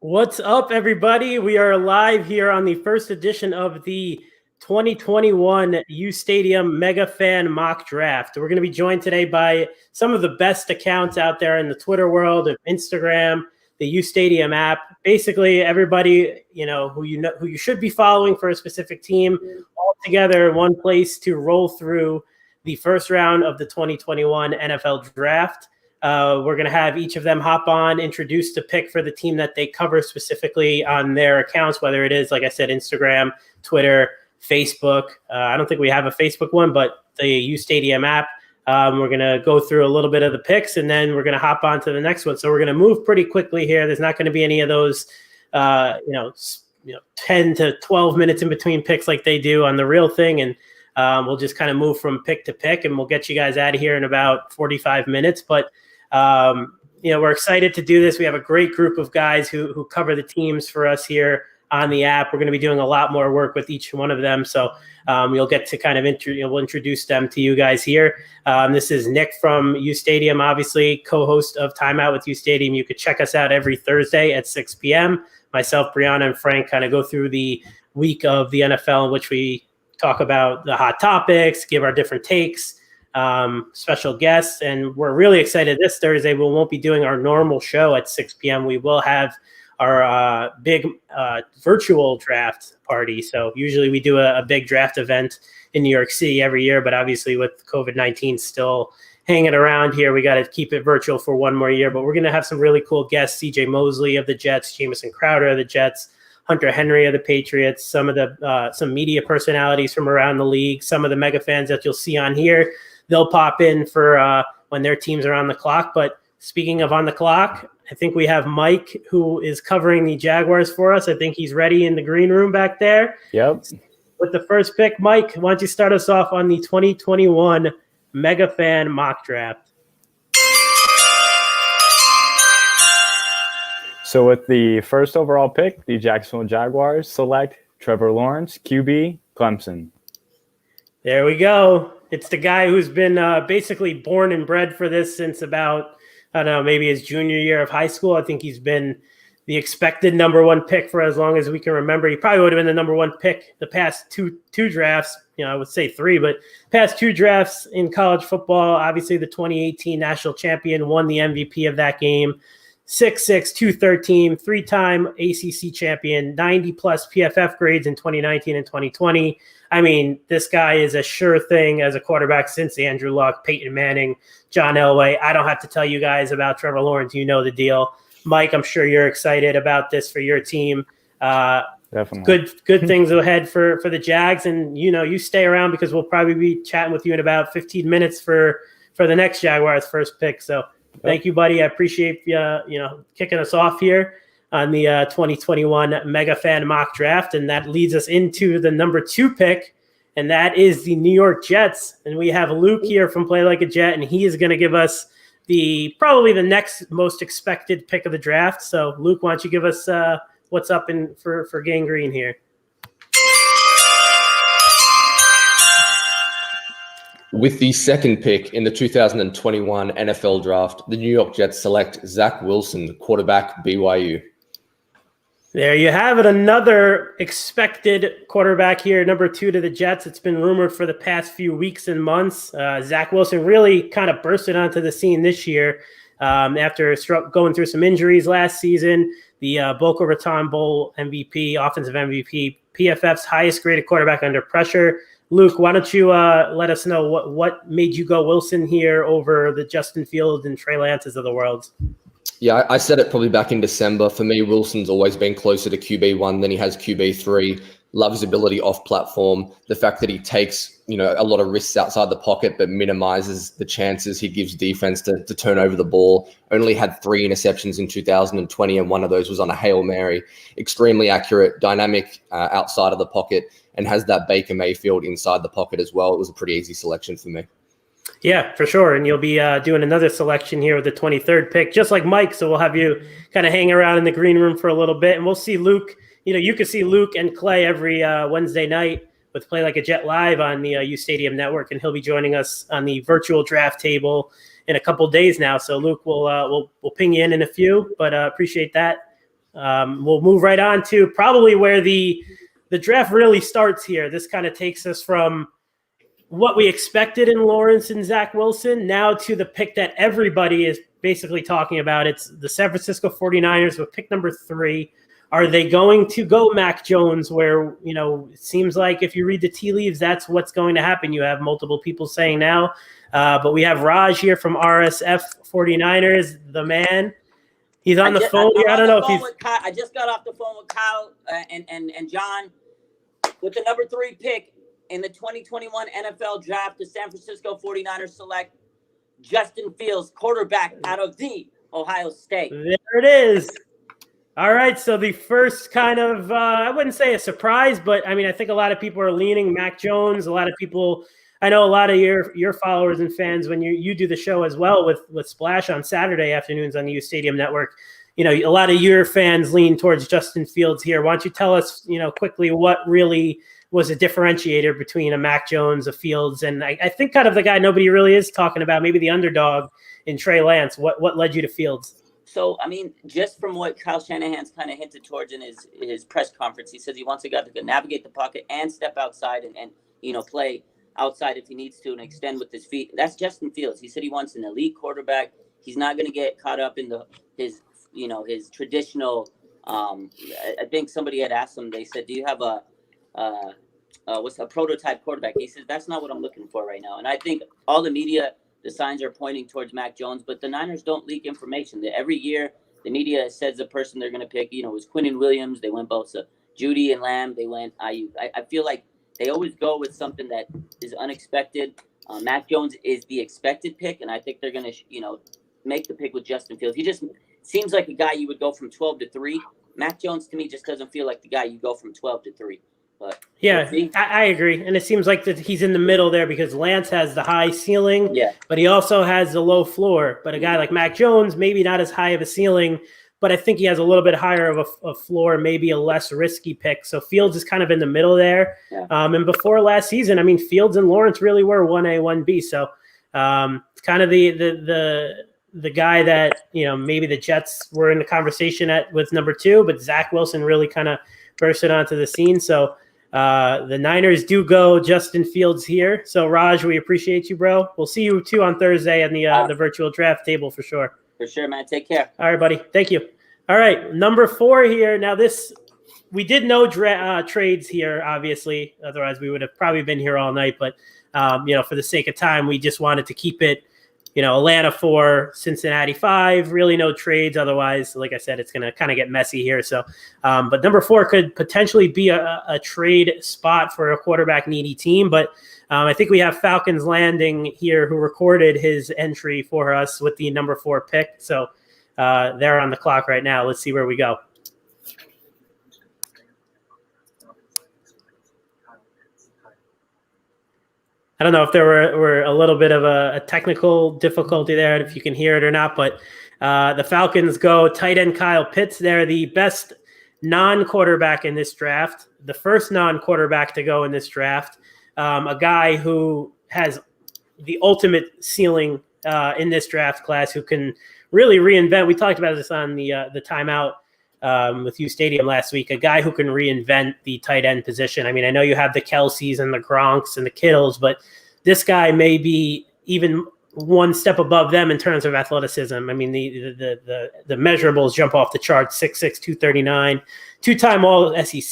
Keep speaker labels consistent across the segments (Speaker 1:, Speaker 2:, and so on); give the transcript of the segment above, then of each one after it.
Speaker 1: What's up, everybody? We are live here on the first edition of the 2021 uSTADIUM MegaFan mock draft. We're going to be joined today by some of the best accounts out there in the Twitter world, of Instagram, the uSTADIUM app. Basically, everybody who you should be following for a specific team, all together in one place to roll through the first round of the 2021 NFL draft. We're going to have each of them hop on, introduce the pick for the team that they cover specifically on their accounts, whether it is, like I said, Instagram, Twitter, Facebook. I don't think we have a Facebook one, but the uSTADIUM app. We're going to go through a little bit of the picks, and then we're going to hop on to the next one. So we're going to move pretty quickly here. There's not going to be any of those, 10 to 12 minutes in between picks like they do on the real thing. And we'll just kind of move from pick to pick, and we'll get you guys out of here in about 45 minutes. But we're excited to do this. We have a great group of guys who cover the teams for us here on the app. We're going to be doing a lot more work with each one of them. So you'll get to kind of we'll introduce them to you guys here. This is Nick from uSTADIUM, obviously co-host of Timeout with uSTADIUM. You could check us out every Thursday at 6 p.m. Myself, Brianna, and Frank kind of go through the week of the NFL, in which we talk about the hot topics, give our different takes, special guests, and we're really excited this Thursday. We won't be doing our normal show at 6 p.m. We will have our big virtual draft party. So usually we do a big draft event in New York City every year, but obviously with COVID-19 still hanging around here, we got to keep it virtual for one more year. But we're going to have some really cool guests: CJ Mosley of the Jets, Jamison Crowder of the Jets, Hunter Henry of the Patriots, some of the some media personalities from around the league, some of the mega fans that you'll see on here. They'll pop in for when their teams are on the clock. But speaking of on the clock, I think we have Mike, who is covering the Jaguars for us. I think he's ready in the green room back there.
Speaker 2: Yep.
Speaker 1: With the first pick, Mike, why don't you start us off on the 2021 MegaFan mock draft?
Speaker 2: So with the first overall pick, the Jacksonville Jaguars select Trevor Lawrence, QB, Clemson.
Speaker 1: There we go. It's the guy who's been basically born and bred for this since about, I don't know, maybe his junior year of high school. I think he's been the expected number one pick for as long as we can remember. He probably would have been the number one pick the past two drafts. I would say three, but past two drafts in college football. Obviously, the 2018 national champion, won the MVP of that game. 6'6", 213, three-time ACC champion, 90-plus PFF grades in 2019 and 2020. I mean, this guy is a sure thing as a quarterback since Andrew Luck, Peyton Manning, John Elway. I don't have to tell you guys about Trevor Lawrence. You know the deal. Mike, I'm sure you're excited about this for your team.
Speaker 2: Definitely.
Speaker 1: Good things ahead for the Jags. And, you stay around because we'll probably be chatting with you in about 15 minutes for the next Jaguars first pick. So thank you, buddy. I appreciate kicking us off here on the 2021 MegaFan mock draft. And that leads us into the number 2 pick, and that is the New York Jets. And we have Luke here from Play Like a Jet, and he is going to give us probably the next most expected pick of the draft. So, Luke, why don't you give us what's up for Gang Green here?
Speaker 3: With the second pick in the 2021 NFL draft, the New York Jets select Zach Wilson, quarterback, BYU.
Speaker 1: There you have it. Another expected quarterback here, number 2 to the Jets. It's been rumored for the past few weeks and months. Zach Wilson really kind of bursted onto the scene this year after going through some injuries last season. The Boca Raton Bowl MVP, offensive MVP, PFF's highest graded quarterback under pressure. Luke, why don't you let us know what made you go Wilson here over the Justin Fields and Trey Lances of the world?
Speaker 3: Yeah, I said it probably back in December. For me, Wilson's always been closer to QB1 than he has QB3. Love his ability off platform. The fact that he takes, a lot of risks outside the pocket, but minimizes the chances he gives defense to turn over the ball. Only had 3 interceptions in 2020, and one of those was on a Hail Mary. Extremely accurate, dynamic outside of the pocket, and has that Baker Mayfield inside the pocket as well. It was a pretty easy selection for me.
Speaker 1: Yeah, for sure. And you'll be doing another selection here with the 23rd pick, just like Mike. So we'll have you kind of hang around in the green room for a little bit. And we'll see Luke. You can see Luke and Clay every Wednesday night with Play Like a Jet live on the uSTADIUM network. And he'll be joining us on the virtual draft table in a couple days now. So Luke, we'll ping you in a few, but appreciate that. We'll move right on to probably where the draft really starts here. This kind of takes us from what we expected in Lawrence and Zach Wilson now to the pick that everybody is basically talking about. It's the San Francisco 49ers with pick number 3. Are they going to go Mac Jones where, it seems like if you read the tea leaves, that's what's going to happen. You have multiple people saying now. But we have Raj here from RSF 49ers, the man. He's on the phone here. I don't know if he's.
Speaker 4: I just got off the phone with Kyle and John with the number 3 pick in the 2021 NFL Draft. The San Francisco 49ers select Justin Fields, quarterback out of the Ohio State.
Speaker 1: There it is. All right, so the first kind of, I wouldn't say a surprise, but I mean, I think a lot of people are leaning Mac Jones. A lot of people, I know a lot of your followers and fans, when you do the show as well with Splash on Saturday afternoons on the uSTADIUM network, a lot of your fans lean towards Justin Fields here. Why don't you tell us, quickly what really was a differentiator between a Mac Jones, a Fields, and I think kind of the guy nobody really is talking about, maybe the underdog in Trey Lance. What led you to Fields?
Speaker 4: So, I mean, just from what Kyle Shanahan's kind of hinted towards in his press conference, he says he wants a guy that can navigate the pocket and step outside and play outside if he needs to and extend with his feet. That's Justin Fields. He said he wants an elite quarterback. He's not going to get caught up in his traditional. I think somebody had asked him. They said, "Do you have what's a prototype quarterback?" He says, "That's not what I'm looking for right now." And I think all the media. The signs are pointing towards Mac Jones, but the Niners don't leak information. Every year, the media says the person they're going to pick, it was Quinnen Williams. They went both Judy and Lamb. They went Ayuk. I feel like they always go with something that is unexpected. Mac Jones is the expected pick, and I think they're going to, make the pick with Justin Fields. He just seems like a guy you would go from 12 to 3. Mac Jones, to me, just doesn't feel like the guy you go from 12 to 3. But
Speaker 1: yeah, I agree. And it seems like that he's in the middle there because Lance has the high ceiling, but he also has the low floor. But a guy like Mac Jones, maybe not as high of a ceiling, but I think he has a little bit higher of a floor, maybe a less risky pick. So Fields is kind of in the middle there. Yeah. And before last season, I mean, Fields and Lawrence really were 1A, 1B. So it's kind of the guy that, maybe the Jets were in the conversation with number 2, but Zach Wilson really kind of bursted onto the scene. So the Niners do go Justin Fields here. So Raj, we appreciate you, bro. We'll see you too on Thursday on the virtual draft table for sure.
Speaker 4: For sure, man. Take care.
Speaker 1: All right, buddy. Thank you. All right, number 4 here. Now we did no trades here, obviously. Otherwise, we would have probably been here all night. But for the sake of time, we just wanted to keep it. Atlanta 4, Cincinnati 5, really no trades. Otherwise, like I said, it's going to kind of get messy here. So, but number 4 could potentially be a trade spot for a quarterback needy team. But I think we have Falcons Landing here who recorded his entry for us with the number 4 pick. So they're on the clock right now. Let's see where we go. I don't know if there were a little bit of a technical difficulty there, if you can hear it or not, but the Falcons go tight end Kyle Pitts. They're the best non-quarterback in this draft, the first non-quarterback to go in this draft, a guy who has the ultimate ceiling in this draft class, who can really reinvent. We talked about this on the timeout with uSTADIUM last week, a guy who can reinvent the tight end position. I mean, I know you have the Kelseys and the Gronks and the Kittles, but this guy may be even one step above them in terms of athleticism. I mean, the measurables jump off the charts: 6'6", 239, 2-time All-SEC,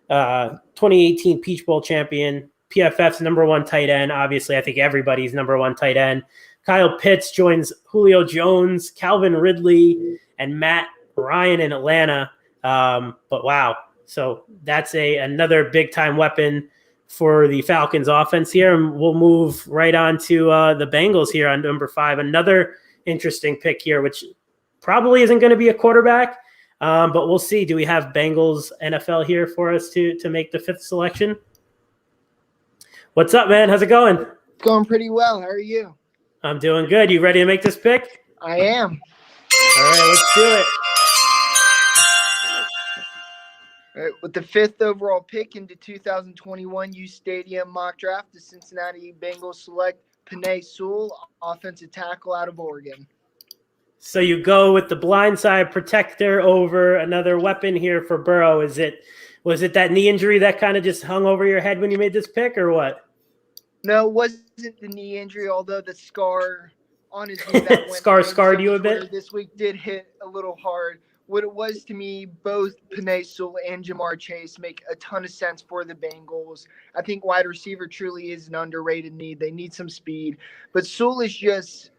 Speaker 1: 2018 Peach Bowl champion, PFF's number 1 tight end. Obviously, I think everybody's number 1 tight end. Kyle Pitts joins Julio Jones, Calvin Ridley, and Matt Ryan in Atlanta. But wow. So that's another big time weapon for the Falcons offense here. And we'll move right on to the Bengals here on number 5. Another interesting pick here, which probably isn't going to be a quarterback, but we'll see. Do we have Bengals NFL here for us to make the 5th selection? What's up, man? How's it going?
Speaker 5: Going pretty well. How are you?
Speaker 1: I'm doing good. You ready to make this pick?
Speaker 5: I am.
Speaker 1: All right, let's do it.
Speaker 5: All right, with the 5th overall pick into 2021 uSTADIUM mock draft, the Cincinnati Bengals select Penei Sewell, offensive tackle out of Oregon.
Speaker 1: So you go with the blindside protector over another weapon here for Burrow. Was it that knee injury that kind of just hung over your head when you made this pick, or what?
Speaker 5: No, it wasn't the knee injury, although the scar on his knee that went
Speaker 1: scarred you a bit
Speaker 5: this week did hit a little hard. What it was to me, both Penei Sewell and Jamar Chase make a ton of sense for the Bengals. I think wide receiver truly is an underrated need. They need some speed, but Sewell is just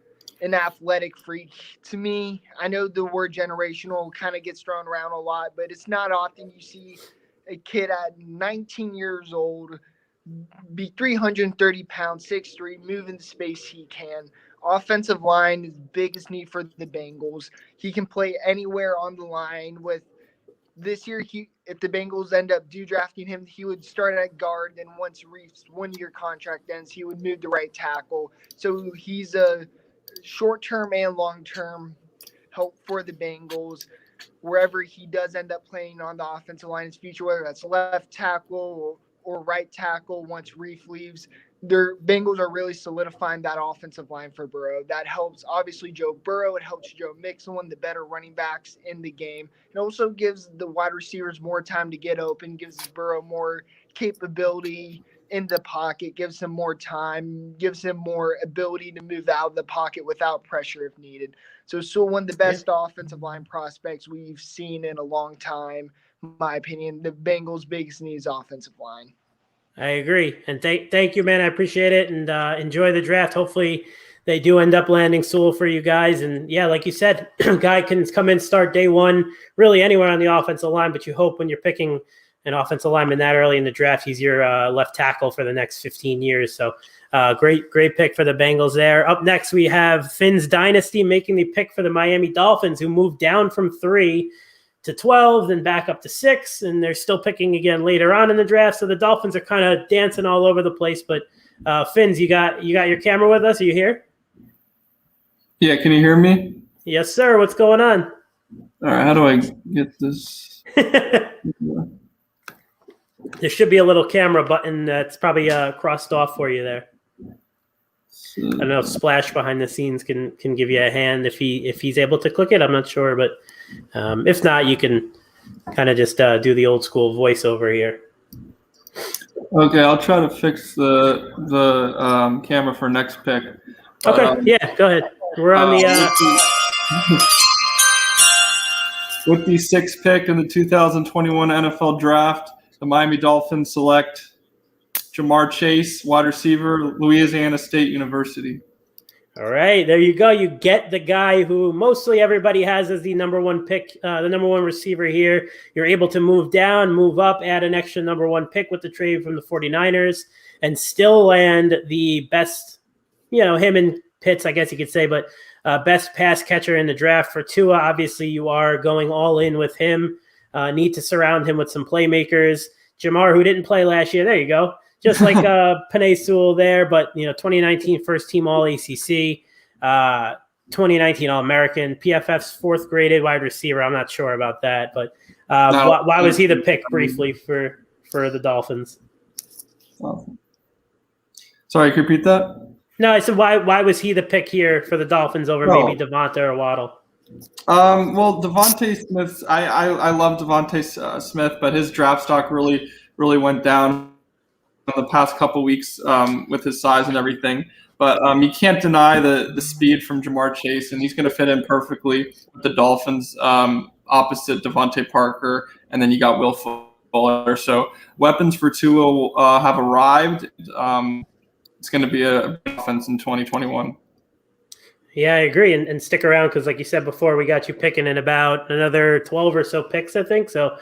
Speaker 5: an athletic freak to me. I know the word generational kind of gets thrown around a lot, but it's not often you see a kid at 19 years old be 330 pounds, 6'3", move in the space he can. Offensive line is the biggest need for the Bengals. He can play anywhere on the line. With this year, if the Bengals end up drafting him, he would start at guard. Then once Reef's 1-year contract ends, he would move to right tackle. So he's a short-term and long-term help for the Bengals. Wherever he does end up playing on the offensive line in his future, whether that's left tackle or right tackle once Reef leaves, their Bengals are really solidifying that offensive line for Burrow. That helps, obviously, Joe Burrow. It helps Joe Mixon, one of the better running backs in the game. It also gives the wide receivers more time to get open, gives Burrow more capability in the pocket, gives him more time, gives him more ability to move out of the pocket without pressure if needed. So still one of the best offensive line prospects we've seen in a long time, in my opinion. The Bengals' biggest need is offensive line.
Speaker 1: I agree. And thank you, man. I appreciate it. And enjoy the draft. Hopefully they do end up landing Sewell for you guys. And yeah, like you said, guy can come in, start day one, really anywhere on the offensive line. But you hope when you're picking an offensive lineman that early in the draft, he's your left tackle for the next 15 years. So great pick for the Bengals there. Up next, we have Finn's Dynasty making the pick for the Miami Dolphins, who moved down from 3 to 12, then back up to 6, and they're still picking again later on in the draft. So the Dolphins are kind of dancing all over the place. But Finns, you got your camera with us? Are you here?
Speaker 6: Yeah, can you hear me?
Speaker 1: Yes, sir. What's going on?
Speaker 6: All right, how do I get this?
Speaker 1: There should be a little camera button that's probably crossed off for you there. I don't know if Splash behind the scenes can give you a hand if he's able to click it. I'm not sure, but if not, you can kind of just do the old school voiceover here.
Speaker 6: Okay, I'll try to fix the camera for next pick.
Speaker 1: Okay, yeah, go ahead. We're on the
Speaker 6: with the 6th pick in the 2021 NFL Draft, the Miami Dolphins select Jamar Chase, wide receiver, Louisiana State University.
Speaker 1: All right, there you go. You get the guy who mostly everybody has as the number 1 pick, the number 1 receiver here. You're able to move down, move up, add an extra number 1 pick with the trade from the 49ers, and still land the best, him and Pitts, I guess you could say, but best pass catcher in the draft for Tua. Obviously, you are going all in with him. Need to surround him with some playmakers. Jamar, who didn't play last year, there you go. Just like Penei Sewell there, but 2019 first team All ACC, 2019 All American, PFF's 4th graded wide receiver. I'm not sure about that, but why was he the pick briefly for the Dolphins?
Speaker 6: Sorry, can you repeat that?
Speaker 1: No, I said why was he the pick here for the Dolphins over maybe DeVonta or Waddle?
Speaker 6: Well, DeVonta Smith, I love DeVonta Smith, but his draft stock really went down in the past couple weeks with his size and everything. But you can't deny the speed from Jamar Chase, and he's going to fit in perfectly with the Dolphins opposite Devontae Parker, and then you got Will Fuller. So weapons for Tua have arrived. It's going to be a offense in 2021.
Speaker 1: Yeah, I agree. And stick around because, like you said before, we got you picking in about another 12 or so picks, I think. So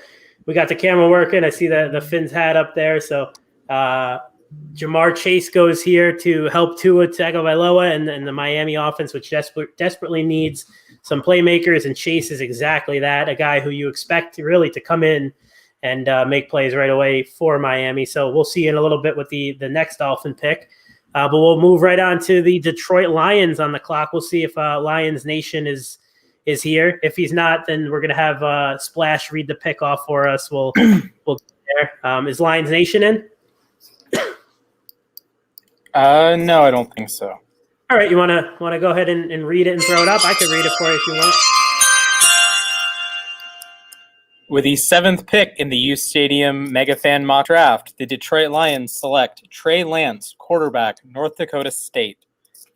Speaker 1: we got the camera working. I see the Finn's hat up there. So Jamar Chase goes here to help Tua Tagovailoa and the Miami offense, which desperately needs some playmakers. And Chase is exactly that, a guy who you expect really to come in and make plays right away for Miami. So we'll see in a little bit with the next Dolphin pick. But we'll move right on to the Detroit Lions on the clock. We'll see if Lions Nation is here. If he's not, then we're going to have Splash read the pick off for us. We'll get there. Is Lions Nation in?
Speaker 7: No, I don't think so.
Speaker 1: All right, you wanna go ahead and read it and throw it up? I could read it for you if you want.
Speaker 7: With the 7th pick in the uSTADIUM MegaFan mock draft, the Detroit Lions select Trey Lance, quarterback, North Dakota State.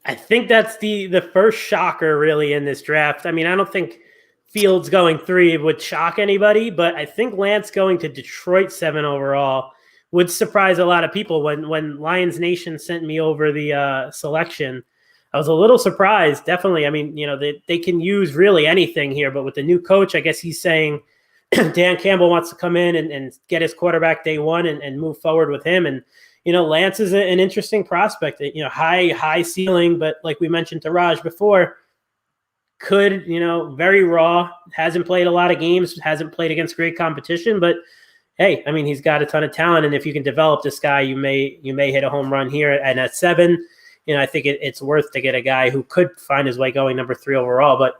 Speaker 1: I think that's the first shocker really in this draft. I mean, I don't think Fields going 3 would shock anybody, but I think Lance going to Detroit 7 overall would surprise a lot of people. When Lions Nation sent me over the selection, I was a little surprised, definitely. I mean, you know, they can use really anything here, but with the new coach, I guess he's saying Dan Campbell wants to come in and get his quarterback day one and move forward with him. And, you know, Lance is an interesting prospect, you know, high ceiling, but like we mentioned to Raj before, could, you know, very raw, hasn't played a lot of games, hasn't played against great competition, but hey, I mean, he's got a ton of talent. And if you can develop this guy, you may hit a home run here. And at 7, you know, I think it's worth to get a guy who could find his way going number 3 overall, but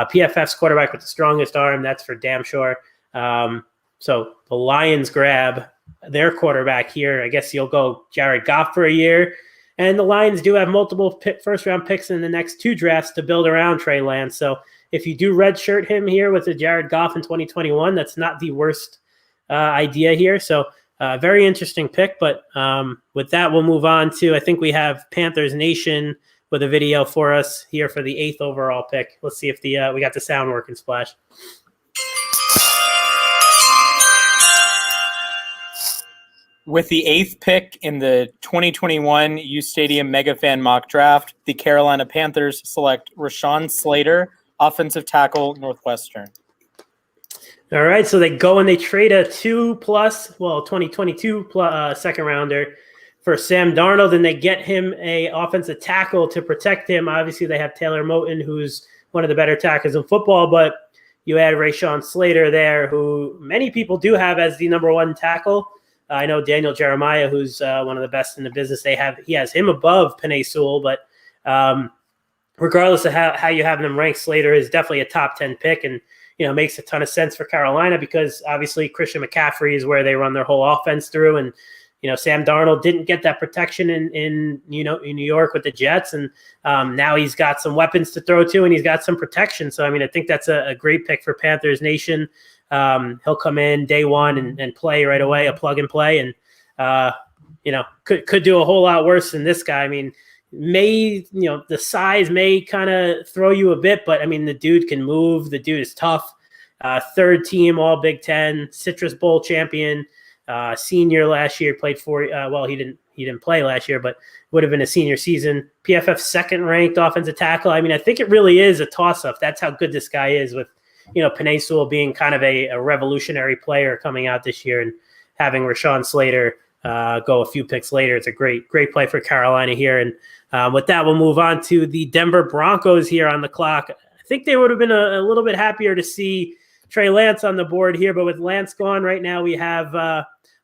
Speaker 1: PFF's quarterback with the strongest arm, that's for damn sure. So the Lions grab their quarterback here. I guess you'll go Jared Goff for a year. And the Lions do have multiple first-round picks in the next 2 drafts to build around Trey Lance. So if you do redshirt him here with the Jared Goff in 2021, that's not the worst idea here. So very interesting pick. But with that, we'll move on to, I think we have Panthers Nation with a video for us here for the 8th overall pick. Let's see if we got the sound working, Splash.
Speaker 7: With the 8th pick in the 2021 uSTADIUM MegaFan mock draft, the Carolina Panthers select Rashawn Slater, offensive tackle, Northwestern.
Speaker 1: All right, so they go and they trade a 2022 second rounder for Sam Darnold, and they get him a offensive tackle to protect him. Obviously, they have Taylor Moton, who's one of the better tackles in football, but you add Rashawn Slater there, who many people do have as the number 1 tackle. I know Daniel Jeremiah, who's one of the best in the business. He has him above Penei Sewell, but regardless of how you have them ranked, Slater is definitely a top 10 pick, and you know makes a ton of sense for Carolina because obviously Christian McCaffrey is where they run their whole offense through, and you know Sam Darnold didn't get that protection in New York with the Jets, and now he's got some weapons to throw to, and he's got some protection. So I mean, I think that's a great pick for Panthers Nation. He'll come in day one and play right away, a plug and play, and you know could do a whole lot worse than this guy. I mean, the size may kind of throw you a bit, but I mean the dude can move. The dude is tough. 3rd team All Big Ten, Citrus Bowl champion, senior last year. Played for he didn't play last year, but would have been a senior season. PFF 2nd ranked offensive tackle. I mean, I think it really is a toss up. That's how good this guy is with. You know, Penei Sewell being kind of a revolutionary player coming out this year and having Rashawn Slater go a few picks later. It's a great play for Carolina here. And with that, we'll move on to the Denver Broncos here on the clock. I think they would have been a little bit happier to see Trey Lance on the board here, but with Lance gone right now, we have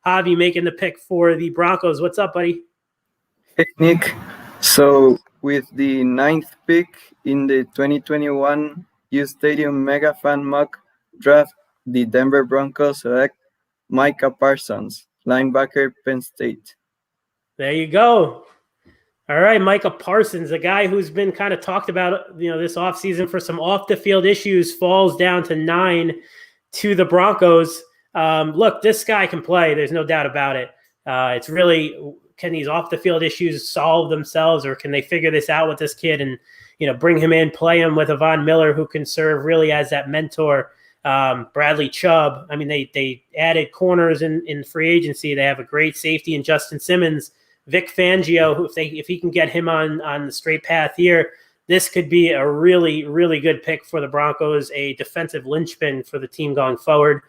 Speaker 1: Javi making the pick for the Broncos. What's up, buddy?
Speaker 8: Hey, Nick. So with the 9th pick in the 2021 uSTADIUM MegaFan mock draft, the Denver Broncos select MICAH Parsons, linebacker, Penn State.
Speaker 1: There you go. All right, Micah Parsons, a guy who's been kind of talked about, this offseason for some off-the-field issues, falls down to 9 to the Broncos. Look, this guy can play. There's no doubt about it. It's really, can these off-the-field issues solve themselves, or can they figure this out with this kid and bring him in, play him with Von Miller, who can serve really as that mentor. Bradley Chubb. I mean, they added corners in free agency. They have a great safety in Justin Simmons. Vic Fangio, who if he can get him on the straight path here, this could be a really, really good pick for the Broncos, a defensive linchpin for the team going forward.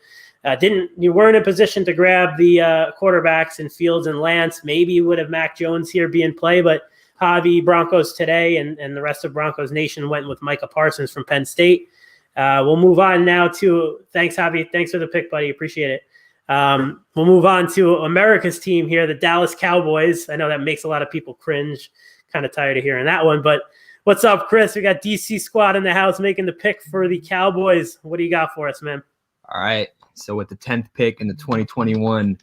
Speaker 1: You weren't in a position to grab the quarterbacks in Fields and Lance. Maybe you would have Mac Jones here be in play, but Javi, Broncos today, and the rest of Broncos Nation went with Micah Parsons from Penn State. We'll move on now to – thanks, Javi. Thanks for the pick, buddy. Appreciate it. We'll move on to America's team here, the Dallas Cowboys. I know that makes a lot of people cringe. Kind of tired of hearing that one. But what's up, Chris? We got DC Squad in the house making the pick for the Cowboys. What do you got for us, man?
Speaker 9: All right. So with the 10th pick in the 2021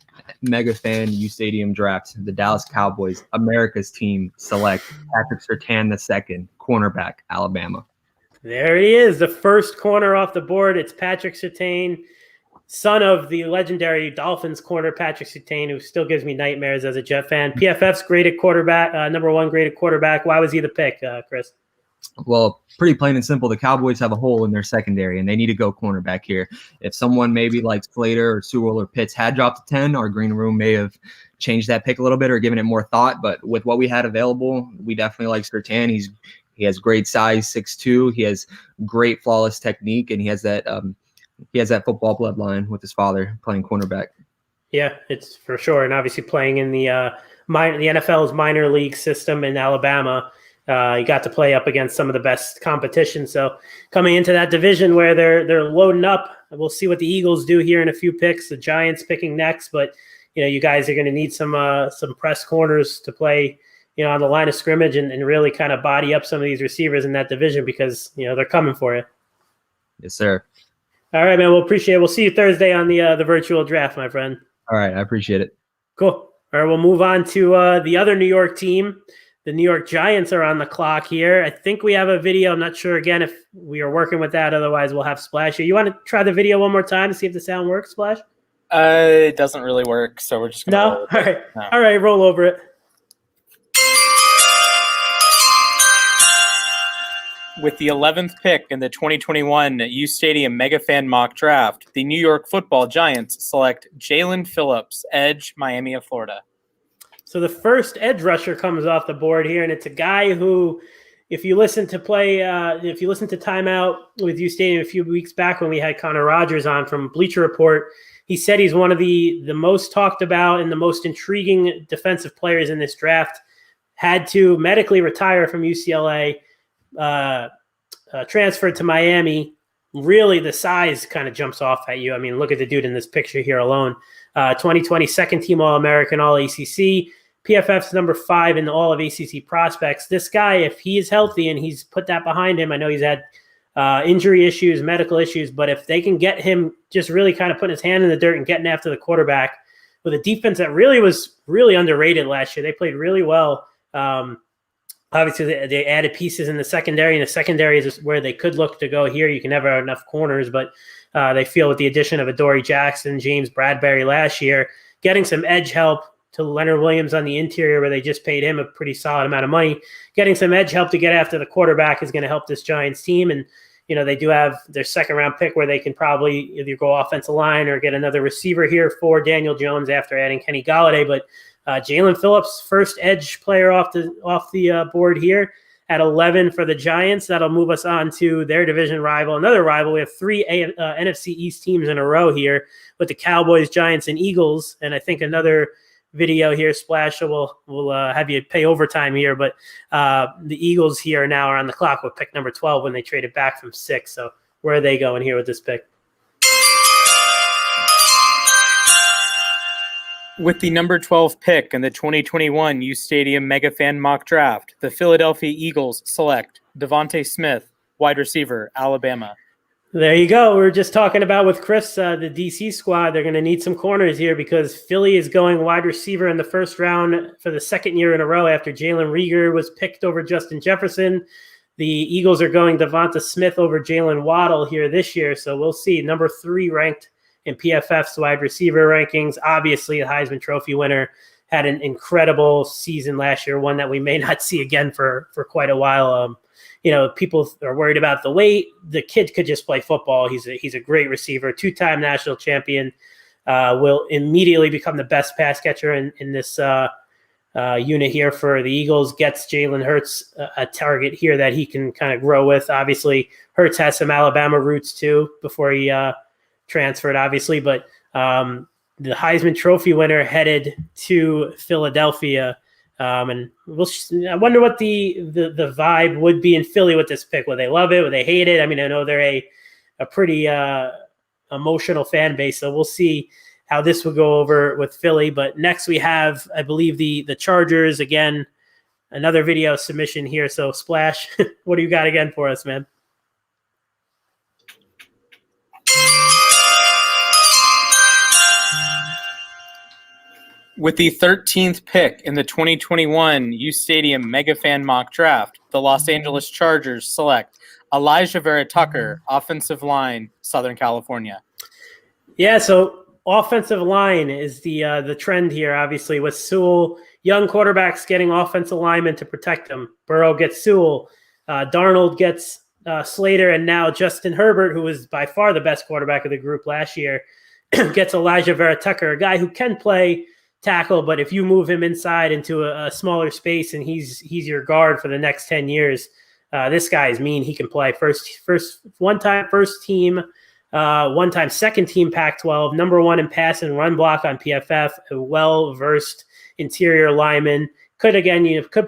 Speaker 9: MegaFan uSTADIUM draft, the Dallas Cowboys, America's team, select Patrick Surtain II, cornerback, Alabama.
Speaker 1: There he is, the first corner off the board. It's Patrick Surtain, son of the legendary Dolphins corner Patrick Surtain, who still gives me nightmares as a Jet fan. PFF's graded quarterback, number 1 graded quarterback. Why was he the pick, Chris?
Speaker 9: Well, pretty plain and simple. The Cowboys have a hole in their secondary, and they need to go cornerback here. If someone maybe like SLATER or Sewell or Pitts had dropped to 10, our green room may have changed that pick a little bit or given it more thought. But with what we had available, we definitely like Surtain. He has great size, 6'2". He has great flawless technique, and he has that football bloodline with his father playing cornerback.
Speaker 1: Yeah, it's for sure, and obviously playing in the NFL's minor league system in Alabama. He got to play up against some of the best competition. So coming into that division where they're loading up, we'll see what the Eagles do here in a few picks. The Giants picking next, but you guys are going to need some press corners to play, on the line of scrimmage and really kind of body up some of these receivers in that division because they're coming for you.
Speaker 9: Yes, sir.
Speaker 1: All right, man. We'll appreciate it. We'll see you Thursday on the virtual draft, my friend.
Speaker 9: All right, I appreciate it.
Speaker 1: Cool. All right, we'll move on to the other New York team. The New York Giants are on the clock here. I think we have a video. I'm not sure, again, if we are working with that. Otherwise, we'll have Splash here. You want to try the video one more time to see if the sound works, Splash?
Speaker 7: It doesn't really work, so we're just going to
Speaker 1: No? All right. No. All right, roll over it.
Speaker 7: With the 11th pick in the 2021 uSTADIUM MegaFan mock draft, the New York Football Giants select Jaylon Phillips, edge, Miami of Florida.
Speaker 1: So the first edge rusher comes off the board here, and it's a guy who, if you listen to Timeout with uSTADIUM a few weeks back when we had Connor Rogers on from Bleacher Report, he said he's one of the most talked about and the most intriguing defensive players in this draft. Had to medically retire from UCLA, transferred to Miami. Really, the size kind of jumps off at you. I mean, look at the dude in this picture here alone. 2020 second team All-American, All-ACC. PFF's number 5 in the all of ACC prospects. This guy, if he is healthy and he's put that behind him, I know he's had injury issues, medical issues, but if they can get him just really kind of putting his hand in the dirt and getting after the quarterback with a defense that really was really underrated last year. They played really well. Obviously, they added pieces in the secondary, and the secondary is where they could look to go here. You can never have enough corners, but they feel with the addition of Adoree Jackson, James Bradbury last year, getting some edge help to Leonard Williams on the interior where they just paid him a pretty solid amount of money. Getting some edge help to get after the quarterback is going to help this Giants team. And, they do have their second-round pick where they can probably either go offensive line or get another receiver here for Daniel Jones after adding Kenny Golladay. But Jaylon Phillips, first edge player off the board here at 11 for the Giants. That'll move us on to their division rival, another rival. We have 3 NFC East teams in a row here with the Cowboys, Giants, and Eagles. And I think another video here, Splash, will have you pay overtime here. But the Eagles here now are on the clock with pick number 12 when they traded back from 6. So where are they going here with this pick?
Speaker 7: With the number 12 pick in the 2021 uSTADIUM MegaFan mock draft, the Philadelphia Eagles select DeVonta Smith, wide receiver, Alabama.
Speaker 1: There you go. We were just talking about with Chris, the DC squad. They're going to need some corners here because Philly is going wide receiver in the first round for the second year in a row after Jalen Reagor was picked over Justin Jefferson. The Eagles are going DeVonta Smith over Jalen Waddle here this year. So we'll see. Number 3 ranked in PFF's wide receiver rankings. Obviously, the Heisman Trophy winner, had an incredible season last year, one that we may not see again for quite a while. People are worried about the weight. The kid could just play football. He's a great receiver, 2-time national champion, will immediately become the best pass catcher in this unit here for the Eagles. Gets Jalen Hurts a target here that he can kind of grow with. Obviously, Hurts has some Alabama roots too before he transferred, obviously. But the Heisman Trophy winner headed to Philadelphia. And I wonder what the vibe would be in Philly with this pick. Would they love it? Would they hate it? I mean, I know they're a pretty emotional fan base, so we'll see how this will go over with Philly. But next we have, I believe, the Chargers. Again, another video submission here. So Splash, what do you got again for us, man?
Speaker 7: With the 13th pick in the 2021 U Stadium MegaFan mock draft, the Los Angeles Chargers select Elijah Vera Tucker, offensive line, Southern California.
Speaker 1: Yeah, so offensive line is the trend here, obviously, with Sewell. Young quarterbacks getting offensive linemen to protect them. Burrow gets Sewell. Darnold gets SLATER, and now Justin Herbert, who was by far the best quarterback of the group last year, gets Elijah Vera Tucker, a guy who can play tackle, but if you move him inside into a smaller space and he's your guard for the next 10 years, this guy is mean. He can play one-time first team, one-time second team Pac-12, number one in pass and run block on PFF, a well-versed interior lineman. Could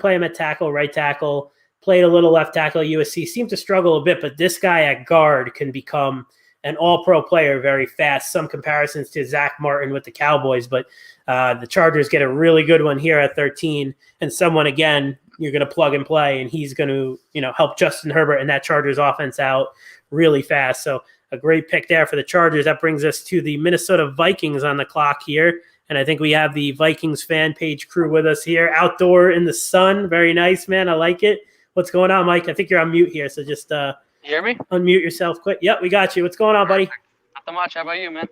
Speaker 1: play him at tackle, right tackle, played a little left tackle at USC, seemed to struggle a bit, but this guy at guard can become an all-pro player very fast. Some comparisons to Zach Martin with the Cowboys, but the Chargers get a really good one here at 13, and someone, again, you're going to plug and play, and he's going to help Justin Herbert and that Chargers offense out really fast. So a great pick there for the Chargers. That brings us to the Minnesota Vikings on the clock here, and I think we have the Vikings fan page crew with us here, outdoor in the sun. Very nice, man. I like it. What's going on, Mike? I think you're on mute here, so just
Speaker 10: You hear me?
Speaker 1: unmute yourself quick. Yep, we got you. What's going on, buddy?
Speaker 10: Nothing much. How about you, man?